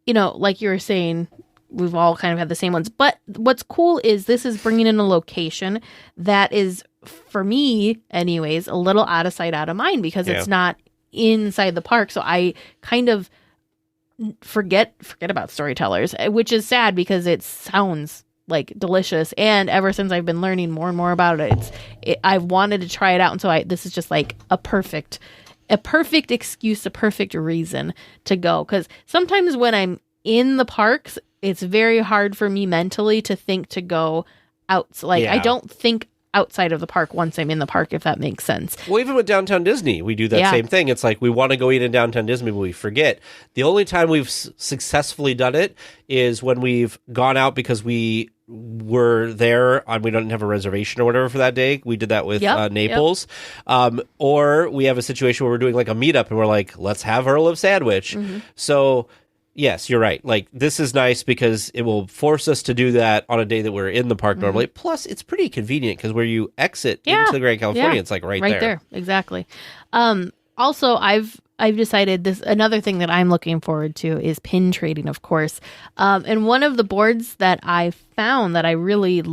like you were saying, we've all kind of had the same ones. But what's cool is this is bringing in a location that is, for me anyways, a little out of sight, out of mind, because it's not inside the park. So I kind of forget about Storytellers, which is sad because it sounds like delicious. And ever since I've been learning more and more about it, I've wanted to try it out. And so this is just like a perfect excuse, a perfect reason to go. Because sometimes when I'm in the parks, it's very hard for me mentally to think to go out. I don't think outside of the park once I'm in the park, if that makes sense. Well, even with Downtown Disney, we do that same thing. It's like we want to go eat in Downtown Disney, but we forget. The only time we've successfully done it is when we've gone out because we were there and we don't have a reservation or whatever for that day. We did that with Naples. Or we have a situation where we're doing like a meetup and we're like, let's have Earl of Sandwich. Mm-hmm. So yes, you're right. Like, this is nice because it will force us to do that on a day that we're in the park normally. Plus, it's pretty convenient because where you exit into the Grand California, it's like right there. Exactly. Also, I've decided another thing that I'm looking forward to is pin trading, of course. And one of the boards that I found that I really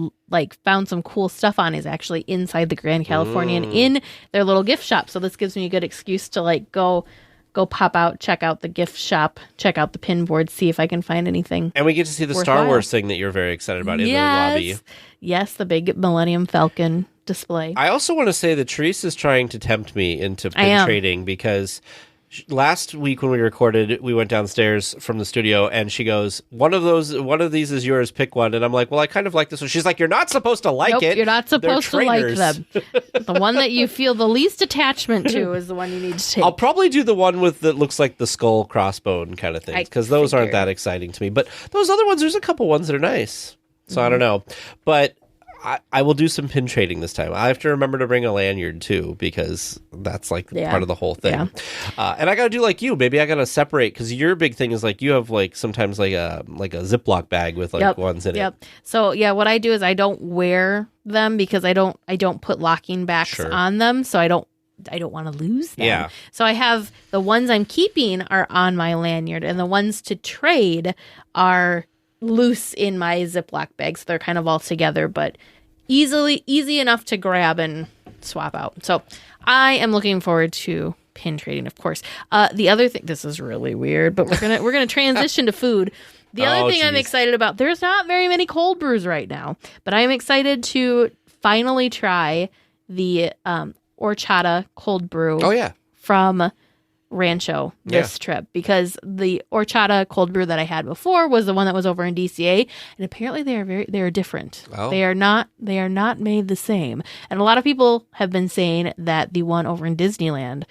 found some cool stuff on is actually inside the Grand Californian in their little gift shop. So this gives me a good excuse to go pop out, check out the gift shop, check out the pin board, see if I can find anything. And we get to see the Star Wars thing that you're very excited about in the lobby. Yes, the big Millennium Falcon display. I also want to say that Teresa's trying to tempt me into pin trading because last week when we recorded, we went downstairs from the studio and she goes, one of these is yours, pick one. And I'm like, well, I kind of like this one. She's like, you're not supposed to like it. You're not supposed to like them. The one that you feel the least attachment to is the one you need to take. I'll probably do the one that looks like the skull crossbone kind of thing because those aren't that exciting to me. But those other ones, there's a couple ones that are nice. So I don't know. But I will do some pin trading this time. I have to remember to bring a lanyard too because that's part of the whole thing. Yeah. And I got to do like you. Maybe I got to separate because your big thing is you have sometimes a Ziploc bag with ones in it. So what I do is I don't wear them because I don't put locking backs on them. So I don't want to lose them. Yeah. So I have the ones I'm keeping are on my lanyard and the ones to trade are loose in my Ziploc bag. So they're kind of all together, but easy enough to grab and swap out. So I am looking forward to pin trading, of course. The other thing, this is really weird, but we're gonna transition to food. The other thing I'm excited about, there's not very many cold brews right now, but I'm excited to finally try the horchata cold brew. Oh yeah, from Rancho this trip because the horchata cold brew that I had before was the one that was over in DCA, and apparently they are different. Oh. They are not made the same, and a lot of people have been saying that the one over in Disneyland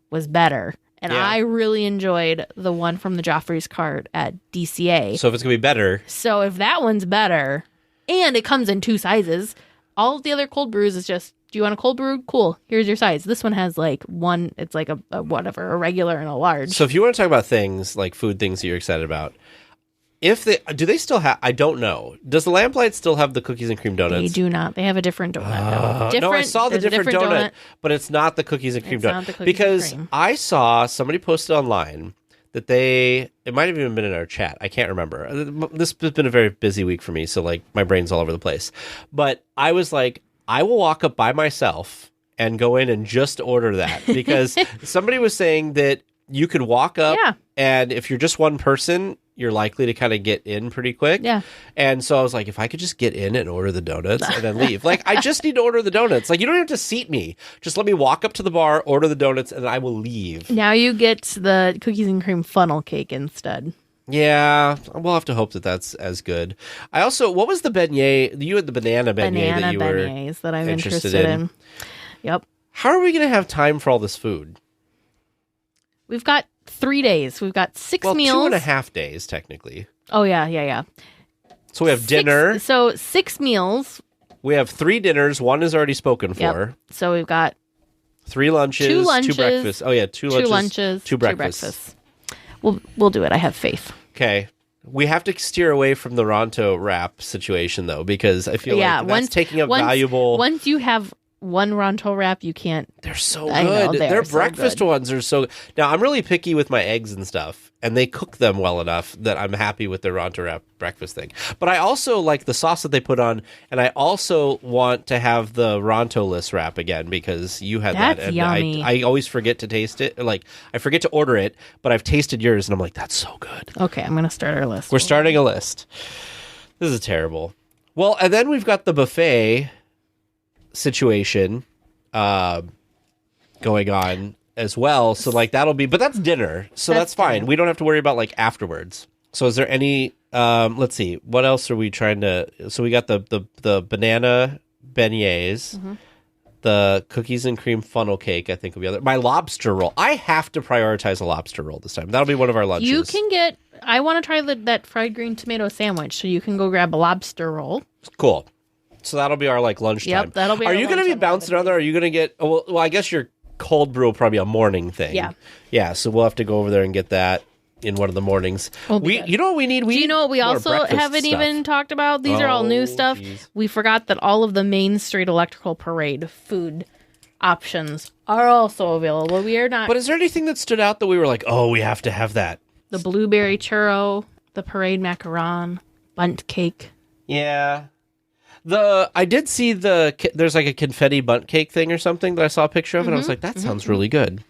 was better, and I really enjoyed the one from the Joffrey's cart at DCA. So if it's gonna be better, so if that one's better, and it comes in 2 sizes, all of the other cold brews is just, do you want a cold brew? Cool. Here's your size. This one has one. It's like a regular and a large. So if you want to talk about things like food things that you're excited about, do they still have? I don't know. Does the Lamplight still have the cookies and cream donuts? They do not. They have a different donut. No, I saw the different donut, but it's not the cookies and cream donut because I saw somebody posted online that it might have even been in our chat. I can't remember. This has been a very busy week for me, so my brain's all over the place. But I was like, I will walk up by myself and go in and just order that because somebody was saying that you could walk up and if you're just one person, you're likely to kind of get in pretty quick. Yeah. And so I was like, if I could just get in and order the donuts and then leave. I just need to order the donuts. You don't have to seat me. Just let me walk up to the bar, order the donuts, and I will leave. Now you get the cookies and cream funnel cake instead. Yeah, we'll have to hope that that's as good. I also, what was the beignet? You had the banana beignet that you were beignets that I'm interested in. Yep. How are we going to have time for all this food? We've got 3 days. We've got 6 meals. 2.5 days, technically. Oh, yeah. So we have dinner. So 6 meals. We have 3 dinners. 1 is already spoken for. Yep. So we've got 3 lunches, 2 breakfasts. Oh, yeah, 2 lunches, 2 breakfasts. We'll do it. I have faith. Okay. We have to steer away from the Ronto wrap situation, though, because I feel like that's taking up valuable... Once you have one Ronto wrap, you can't... They're so good. Their breakfast ones are so... Now, I'm really picky with my eggs and stuff, and they cook them well enough that I'm happy with their Ronto wrap breakfast thing. But I also like the sauce that they put on, and I also want to have the Ronto-less wrap again, because you had that. And yummy. I always forget to taste it. Like, I forget to order it, but I've tasted yours, and I'm like, that's so good. Okay, I'm going to start our list. We're starting a list. This is terrible. Well, and then we've got the buffet situation going on as well, so like that'll be, but that's dinner, so that's fine. We don't have to worry about like afterwards. So is there any let's see, what else are we trying to... So we got the banana beignets, the cookies and cream funnel cake, I think will be other. My lobster roll, I have to prioritize a lobster roll this time. That'll be one of our lunches. You can get... I want to try that fried green tomato sandwich, so you can go grab a lobster roll. Cool. So that'll be our like lunchtime. Yep, that'll be. Are you going to be bouncing around there? Are you going to get? Well, I guess your cold brew will probably be a morning thing. Yeah. So we'll have to go over there and get that in one of the mornings. You know what we need? Do you know what we also haven't even talked about? These are all new stuff. Geez. We forgot that all of the Main Street Electrical Parade food options are also available. We are not. But is there anything that stood out that we were like, oh, we have to have that? The blueberry churro, the parade macaron, bundt cake. Yeah. I did see there's like a confetti bundt cake thing or something that I saw a picture of, and I was like, that sounds really good.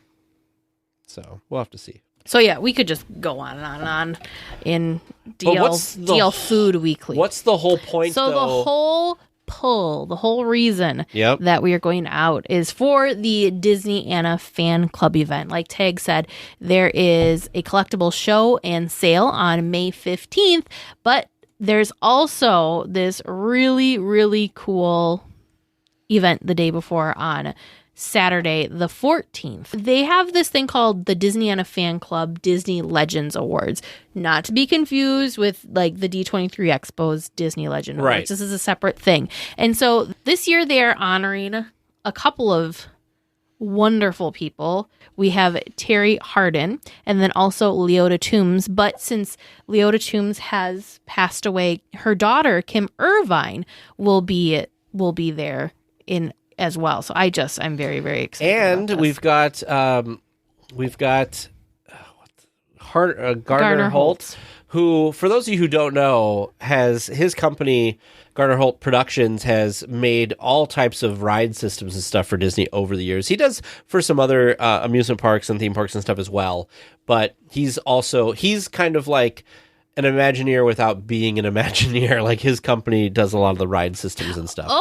So we'll have to see. So yeah, we could just go on and on and on in DL Food Weekly. What's the whole point? So the whole reason that we are going out is for the Disneyana fan club event. Like Tag said, there is a collectible show and sale on May 15th, but there's also this really, really cool event the day before on Saturday, the 14th. They have this thing called the Disneyana Fan Club Disney Legends Awards. Not to be confused with like the D23 Expo's Disney Legend Awards. Right. This is a separate thing. And so this year they are honoring a couple of wonderful people. We have Terry Hardin and then also Leota Toombs. But since Leota Toombs has passed away, her daughter, Kim Irvine, will be there in as well. So I'm very, very excited. And we've got Garner Holt, who, for those of you who don't know, has his company, Garner Holt Productions, has made all types of ride systems and stuff for Disney over the years. He does for some other amusement parks and theme parks and stuff as well. But he's kind of like an Imagineer without being an Imagineer. Like his company does a lot of the ride systems and stuff.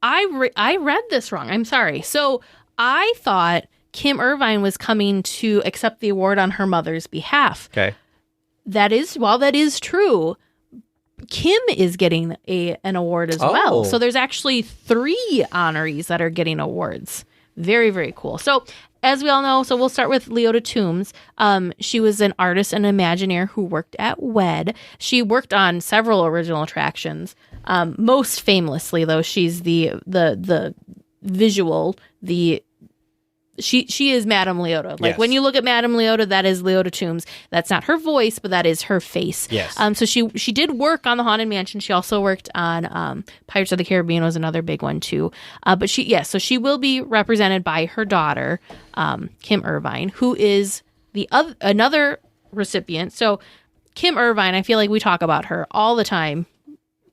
I read this wrong. I'm sorry. So I thought Kim Irvine was coming to accept the award on her mother's behalf. Okay. While that is true, Kim is getting an award as well. So there's actually 3 honorees that are getting awards. Very, very cool. So as we all know, so we'll start with Leota Toombs. She was an artist and Imagineer who worked at WED. She worked on several original attractions. Most famously, though, she's the visual, She is Madame Leota. Like when you look at Madame Leota, that is Leota Toombs. That's not her voice, but that is her face. Yes. So she did work on the Haunted Mansion. She also worked on Pirates of the Caribbean was another big one too. But so she will be represented by her daughter, Kim Irvine, who is another recipient. So Kim Irvine, I feel like we talk about her all the time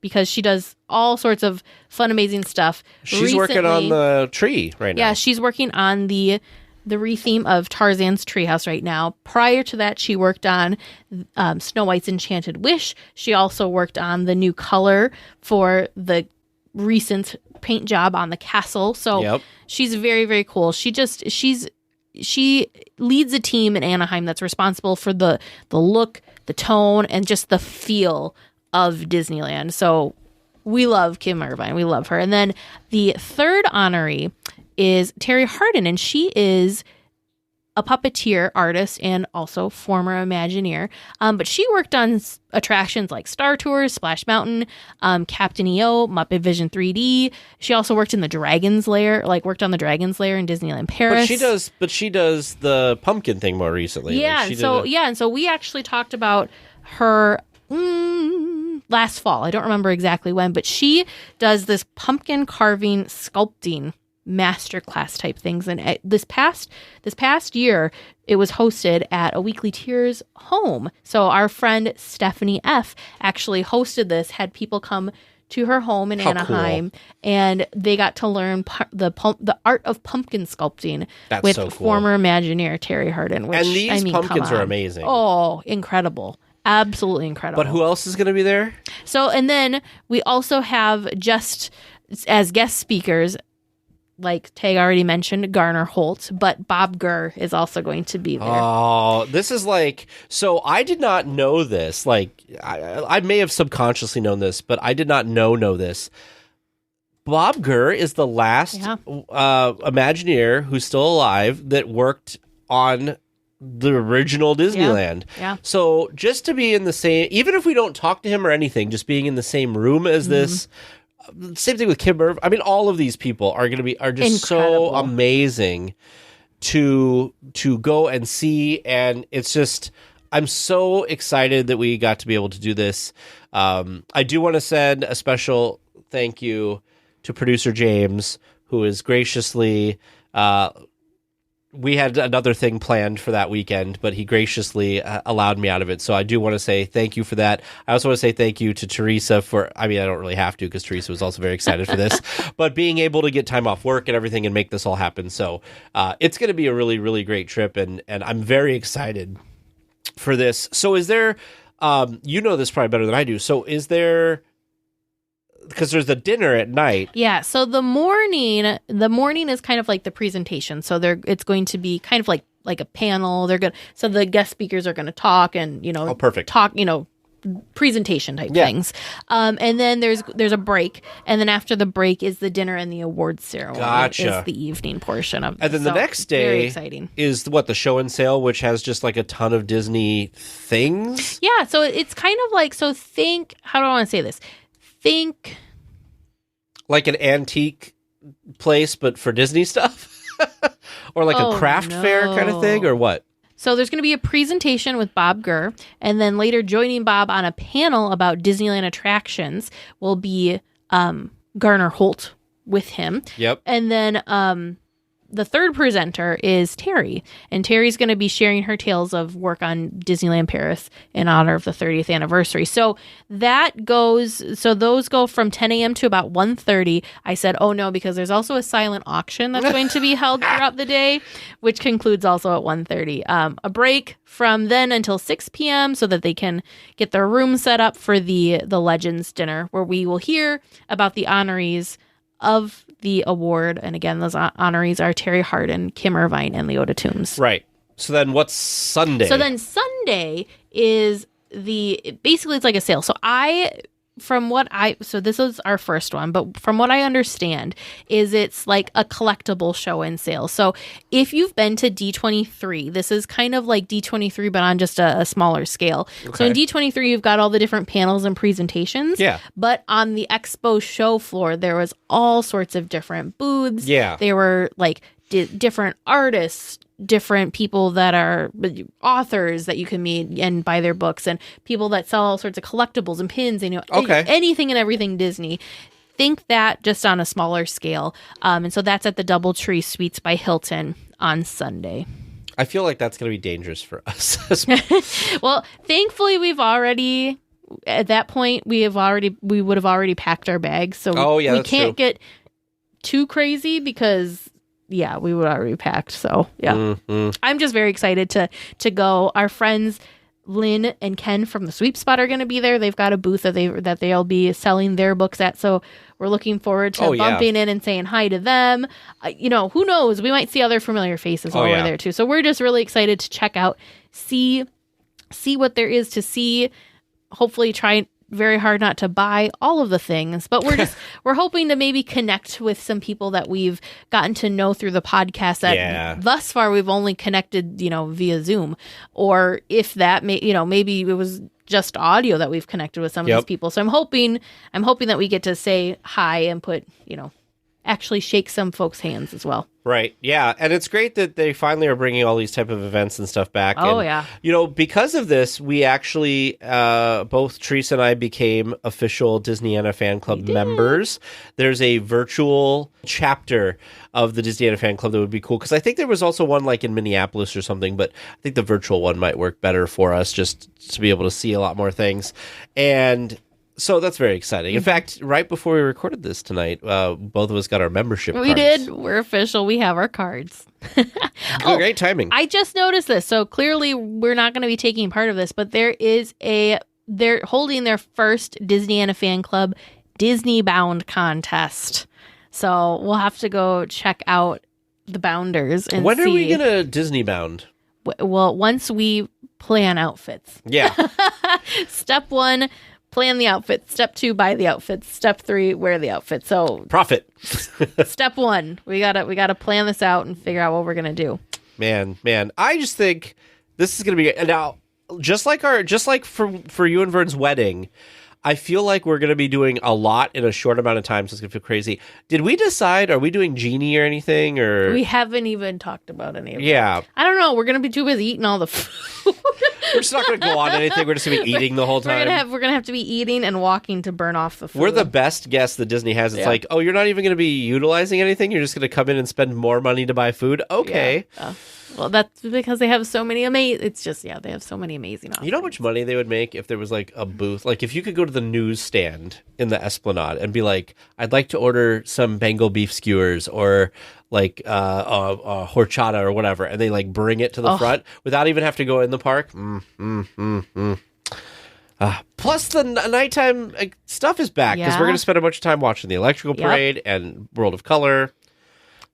because she does all sorts of fun, amazing stuff. She's working on the tree right now. Yeah, she's working on the retheme of Tarzan's Treehouse right now. Prior to that, she worked on Snow White's Enchanted Wish. She also worked on the new color for the recent paint job on the castle. So she's very, very cool. She leads a team in Anaheim that's responsible for the look, the tone, and just the feel of Disneyland. So we love Kim Irvine. We love her. And then the third honoree is Terry Hardin, and she is a puppeteer artist and also former Imagineer. But she worked on attractions like Star Tours, Splash Mountain, Captain EO, Muppet Vision 3D. She also worked in the Dragon's Lair, worked on the Dragon's Lair in Disneyland Paris. But she does the pumpkin thing more recently. Yeah, and so we actually talked about her last fall. I don't remember exactly when, but she does this pumpkin carving sculpting masterclass type things. And this past year, it was hosted at a Weekly Tears home. So our friend Stephanie F. actually hosted this, had people come to her home in Anaheim, and they got to learn the art of pumpkin sculpting with former Imagineer Terry Hardin. Which, and these pumpkins are amazing. Oh, incredible. Absolutely incredible. But who else is going to be there? So, and then we also have, just as guest speakers, like Tag already mentioned, Garner Holt, but Bob Gurr is also going to be there. Oh, this is like, so I did not know this. Like, I may have subconsciously known this, but I did not know this. Bob Gurr is the last Imagineer who's still alive that worked on the original Disneyland. Yeah. So just to be in the same, even if we don't talk to him or anything, just being in the same room as this. Same thing with Kim Irv. I mean, all of these people are just incredible. So amazing to go and see, and it's just, I'm so excited that we got to be able to do this. I do want to send a special thank you to producer James, who is graciously. We had another thing planned for that weekend, but he graciously allowed me out of it. So I do want to say thank you for that. I also want to say thank you to Teresa for, I mean, I don't really have to because Teresa was also very excited for this, but being able to get time off work and everything and make this all happen. So it's going to be a really, really great trip, and I'm very excited for this. So is there, you know this probably better than I do. So is there, because there's the dinner at night. Yeah, so the morning is kind of like the presentation. So it's going to be kind of like a panel. So the guest speakers are going to talk and, perfect. Talk, presentation type things. And then there's a break, and then after the break is the dinner and the awards ceremony. Gotcha. Is the evening portion of it. And then the next day very exciting. Is the show and sale, which has just like a ton of Disney things. Yeah, so it's kind of like, so think, how do I want to say this? Think like an antique place, but for Disney stuff? Or like a craft fair kind of thing, or what? So there's going to be a presentation with Bob Gurr, and then later joining Bob on a panel about Disneyland attractions will be Garner Holt with him. Yep. And then the third presenter is Terry, and Terry's going to be sharing her tales of work on Disneyland Paris in honor of the 30th anniversary. So those go from 10 a.m. to about 1:30. I said, oh no, because there's also a silent auction that's going to be held throughout the day, which concludes also at 1:30. A break from then until 6 p.m. so that they can get their room set up for the Legends dinner, where we will hear about the honorees of the award. And again, those honorees are Terry Hardin, Kim Irvine, and Leota Toombs. Right. So then what's Sunday? So then Sunday is basically it's like a sale. So this is our first one, but from what I understand is it's like a collectible show and sale. So if you've been to D23, this is kind of like D23, but on just a smaller scale. Okay. So in D23, you've got all the different panels and presentations. Yeah. But on the expo show floor, there was all sorts of different booths. Yeah. There were like different artists, different people that are authors that you can meet and buy their books, and people that sell all sorts of collectibles and pins and anything and everything Disney. Think that just on a smaller scale. And so that's at the Doubletree Suites by Hilton on Sunday. I feel like that's going to be dangerous for us. Well, thankfully at that point we would have already packed our bags, so we can't get too crazy because we would already packed. So I'm just very excited to go. Our friends Lynn and Ken from the Sweep Spot are going to be there. They've got a booth that they'll be selling their books at. So we're looking forward to bumping in and saying hi to them. Who knows? We might see other familiar faces while we're there too. So we're just really excited to check out, see what there is to see. Hopefully try very hard not to buy all of the things, but we're hoping to maybe connect with some people that we've gotten to know through the podcast that thus far we've only connected, via Zoom, or if that maybe it was just audio that we've connected with some of these people. So I'm hoping that we get to say hi and put, actually shake some folks' hands as well. Right. Yeah. And it's great that they finally are bringing all these type of events and stuff back. Oh, and, yeah. Because of this, we actually, both Teresa and I became official Disneyana fan club members. There's a virtual chapter of the Disneyana fan club that would be cool. Because I think there was also one like in Minneapolis or something, but I think the virtual one might work better for us just to be able to see a lot more things. And so that's very exciting. In fact, right before we recorded this tonight, both of us got our membership cards. We did. We're official. We have our cards. Great timing. I just noticed this. So clearly we're not going to be taking part of this, but they're holding their first Disneyana fan club Disney Bound contest. So we'll have to go check out the Bounders and when are we going to Disney Bound? Well, once we plan outfits. Yeah. Step 1, plan the outfit. Step 2, buy the outfits. Step 3, wear the outfit. So profit. Step 1, we gotta plan this out and figure out what we're gonna do. Man, I just think this is gonna be now. Just like for you and Vern's wedding, I feel like we're going to be doing a lot in a short amount of time, so it's going to feel crazy. Did we decide, are we doing Genie or anything? Or we haven't even talked about any of Yeah. that. I don't know. We're going to be too busy eating all the food. We're just not going to go on anything. We're just going to be eating the whole time. We're going to have to be eating and walking to burn off the food. We're the best guests that Disney has. It's like, oh, you're not even going to be utilizing anything? You're just going to come in and spend more money to buy food? Okay. Yeah. Well, that's because they have so many they have so many amazing offers. You know how much money they would make if there was like a booth? Like if you could go to the newsstand in the Esplanade and be like, I'd like to order some Bengal beef skewers or like horchata or whatever, and they like bring it to the front without even have to go in the park. Plus the nighttime stuff is back because we're going to spend a bunch of time watching the Electrical Parade and World of Color.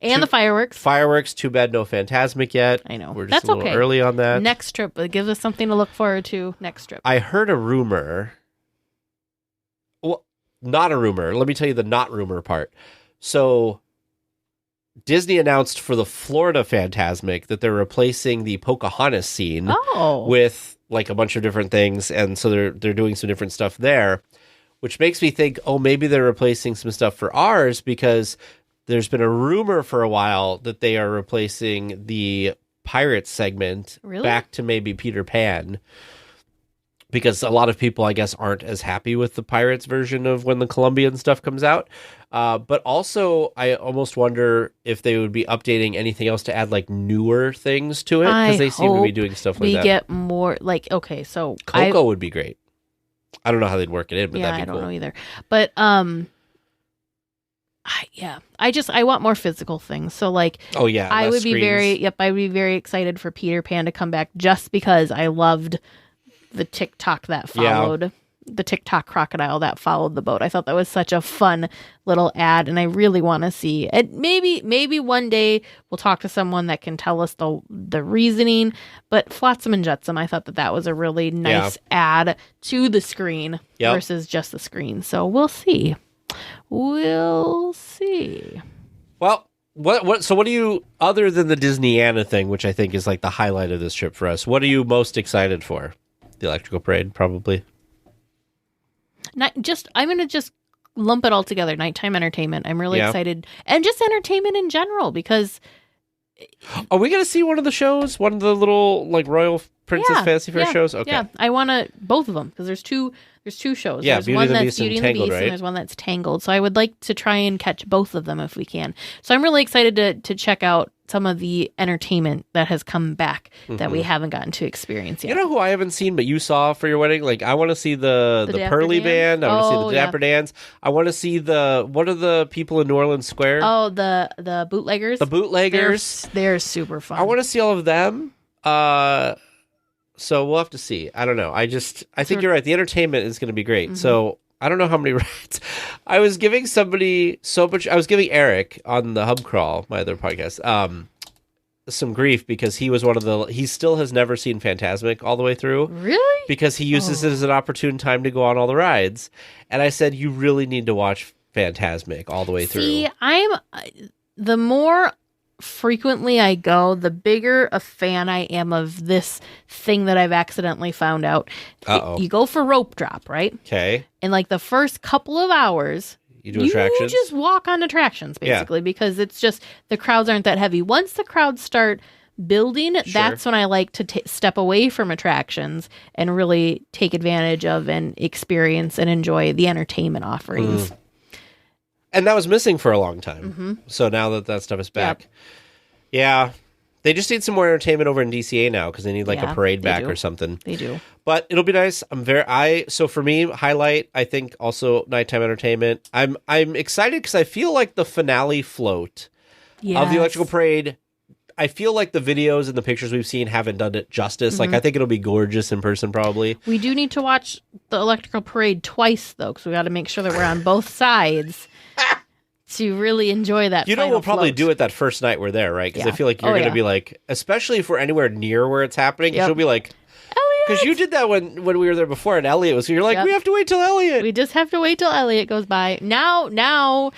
And the fireworks. Fireworks. Too bad no Fantasmic yet. I know. We're just a little early on that. Next trip. It gives us something to look forward to next trip. I heard a rumor. Well, not a rumor. Let me tell you the not rumor part. So Disney announced for the Florida Fantasmic that they're replacing the Pocahontas scene with like a bunch of different things. And so they're doing some different stuff there, which makes me think, maybe they're replacing some stuff for ours because there's been a rumor for a while that they are replacing the Pirates segment back to maybe Peter Pan because a lot of people, I guess, aren't as happy with the Pirates version of when the Colombian stuff comes out. But also, I almost wonder if they would be updating anything else to add like newer things to it because they seem to be doing stuff like that. We get more like, so Coco would be great. I don't know how they'd work it in, but that'd be cool. I don't know either. But I want more physical things. So like, I would be very excited for Peter Pan to come back just because I loved the TikTok that followed the TikTok crocodile that followed the boat. I thought that was such a fun little ad, and I really want to see it. Maybe one day we'll talk to someone that can tell us the reasoning. But Flotsam and Jetsam, I thought that was a really nice ad to the screen versus just the screen. So we'll see. We'll see. Well, what do you, other than the Disneyana thing, which I think is like the highlight of this trip for us, what are you most excited for? The Electrical Parade, probably. I'm going to lump it all together. Nighttime entertainment. I'm really excited. And just entertainment in general, because... Are we going to see one of the shows? One of the little, like, Royal Princess Fantasy Fair shows? Okay. Yeah, I want to... Both of them, because there's two shows. Yeah, there's Beauty one and the that's Beast Beauty and and the Tangled, Beast, right? and there's one that's Tangled. So I would like to try and catch both of them if we can. So I'm really excited to check out some of the entertainment that has come back that we haven't gotten to experience yet. You know who I haven't seen but you saw for your wedding? Like, I want to see the Pearly Band. I want to see the Dapper Dans. I want to see what are the people in New Orleans Square? Oh, the bootleggers. The bootleggers. They're super fun. I want to see all of them. So we'll have to see. I don't know. I think you're right. The entertainment is going to be great. Mm-hmm. So I don't know how many rides. I was giving somebody so much. I was giving Eric on the Hub Crawl, my other podcast, some grief because he was he still has never seen Fantasmic all the way through. Really? Because he uses it as an opportune time to go on all the rides. And I said, you really need to watch Fantasmic all the way through. See, the more frequently I go, the bigger a fan I am of this thing that I've accidentally found out. You go for rope drop, right? Okay. And like the first couple of hours, You do attractions? You just walk on attractions, basically, because it's just the crowds aren't that heavy. Once the crowds start building, that's when I like to step away from attractions and really take advantage of and experience and enjoy the entertainment offerings. And that was missing for a long time. So now that stuff is back. Yeah. They just need some more entertainment over in DCA now because they need like a parade back or something. They do. But it'll be nice. So for me, highlight, I think also nighttime entertainment. I'm excited because I feel like the finale float of the electrical parade, I feel like the videos and the pictures we've seen haven't done it justice. Like I think it'll be gorgeous in person probably. We do need to watch the electrical parade twice though, because we got to make sure that we're on both sides. To really enjoy that. We'll probably do it that first night we're there, right? Because I feel like you're going to be like, especially if we're anywhere near where it's happening, she'll be like, Elliot! Because you did that when we were there before and Elliot was, you're like, we have to wait till Elliot. We just have to wait till Elliot goes by. Now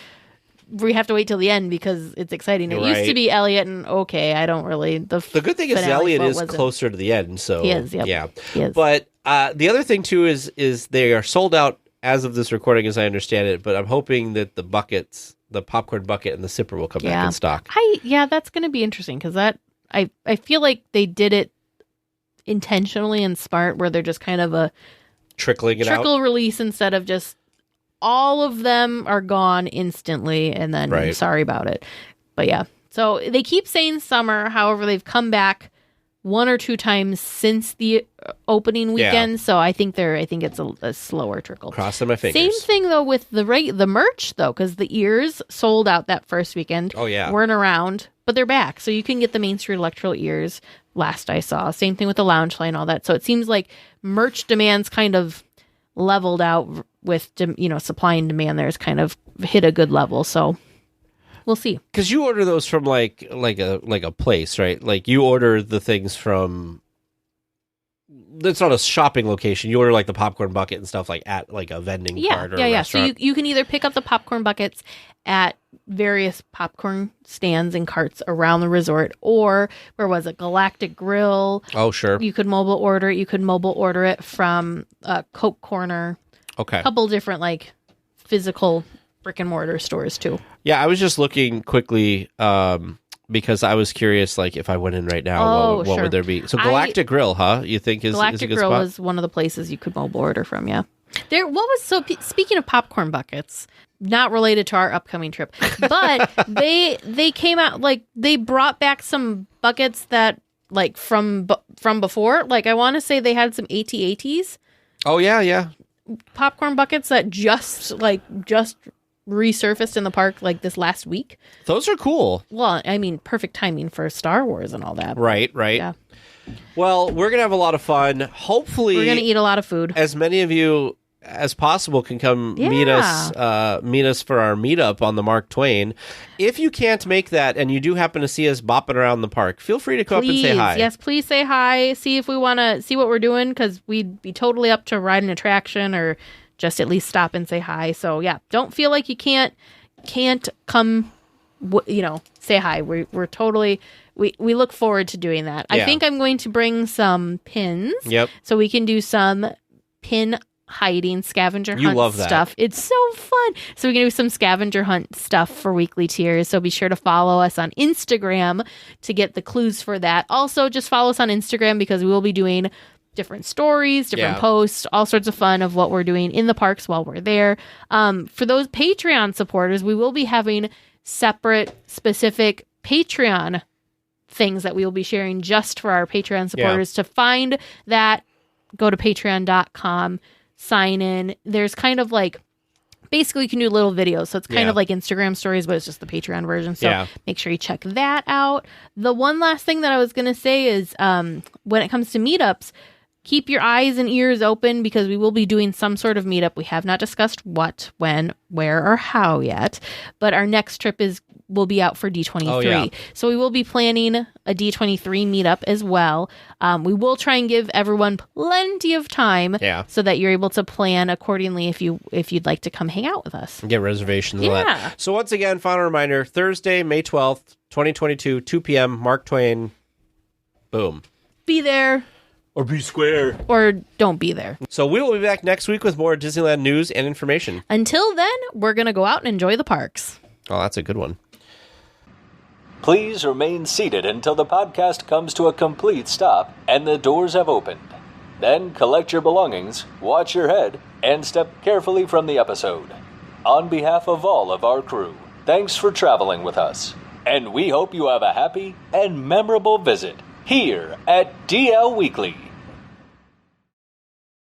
we have to wait till the end because it's exciting. It used to be Elliot and I don't really. The good thing is Elliot is closer to the end, so. He is, yeah. He is. But the other thing too is they are sold out as of this recording, as I understand it, but I'm hoping that the popcorn bucket and the sipper will come back in stock. That's going to be interesting because I feel like they did it intentionally and smart where they're just kind of a trickle release instead of just all of them are gone instantly and then sorry about it. But yeah, so they keep saying summer. However, they've come back one or two times since the opening weekend, so I think it's a slower trickle. Crossing my fingers. Same thing though with the merch though, because the ears sold out that first weekend. Weren't around, but they're back, so you can get the Main Street Electrical ears. Last I saw, same thing with the lounge light and all that. So it seems like merch demand's kind of leveled out with supply and demand. There's kind of hit a good level, so. We'll see. Because you order those from like a place, right? Like you order the things from. It's not a shopping location. You order like the popcorn bucket and stuff like at like a vending cart or a restaurant. So you can either pick up the popcorn buckets at various popcorn stands and carts around the resort, or where was it? Galactic Grill. Oh, sure. You could mobile order it. You could mobile order it from Coke Corner. Okay. A couple different like physical brick and mortar stores too. Yeah, I was just looking quickly because I was curious, like if I went in right now, what would there be? So Galactic Grill, huh? You think is a good Grill spot? was one of the places you could mobile order from. Yeah. Speaking of popcorn buckets, not related to our upcoming trip, but they came out like they brought back some buckets that like from before. Like I want to say they had some AT-ATs. Oh yeah. Popcorn buckets that just resurfaced in the park like this last week. Those are cool. Well, I mean, perfect timing for Star Wars and all that. Right. Yeah. Well, we're going to have a lot of fun. Hopefully, we're going to eat a lot of food. As many of you as possible can come meet us for our meetup on the Mark Twain. If you can't make that and you do happen to see us bopping around the park, feel free to come up and say hi. Yes, please say hi. See if we want to see what we're doing because we'd be totally up to ride an attraction or just at least stop and say hi. So yeah, don't feel like you can't come, say hi. We're totally, we look forward to doing that. Yeah. I think I'm going to bring some pins. Yep. So we can do some pin hiding scavenger hunt stuff. It's so fun. So we can do some scavenger hunt stuff for weekly tiers. So be sure to follow us on Instagram to get the clues for that. Also, just follow us on Instagram because we will be doing different stories, different posts, all sorts of fun of what we're doing in the parks while we're there. For those Patreon supporters, we will be having separate, specific Patreon things that we will be sharing just for our Patreon supporters. To find that, go to patreon.com, sign in. There's kind of like, basically you can do little videos. So it's kind of like Instagram stories, but it's just the Patreon version. So make sure you check that out. The one last thing that I was going to say is when it comes to meetups, keep your eyes and ears open because we will be doing some sort of meetup. We have not discussed what, when, where, or how yet, but our next trip will be out for D23. Oh, yeah. So we will be planning a D23 meetup as well. We will try and give everyone plenty of time so that you're able to plan accordingly if you'd like to come hang out with us. Get reservations and all that. So once again, final reminder, Thursday, May 12th, 2022, 2 p.m., Mark Twain. Boom. Be there. Or be square. Or don't be there. So we will be back next week with more Disneyland news and information. Until then, we're going to go out and enjoy the parks. Oh, that's a good one. Please remain seated until the podcast comes to a complete stop and the doors have opened. Then collect your belongings, watch your head, and step carefully from the episode. On behalf of all of our crew, thanks for traveling with us. And we hope you have a happy and memorable visit here at DL Weekly.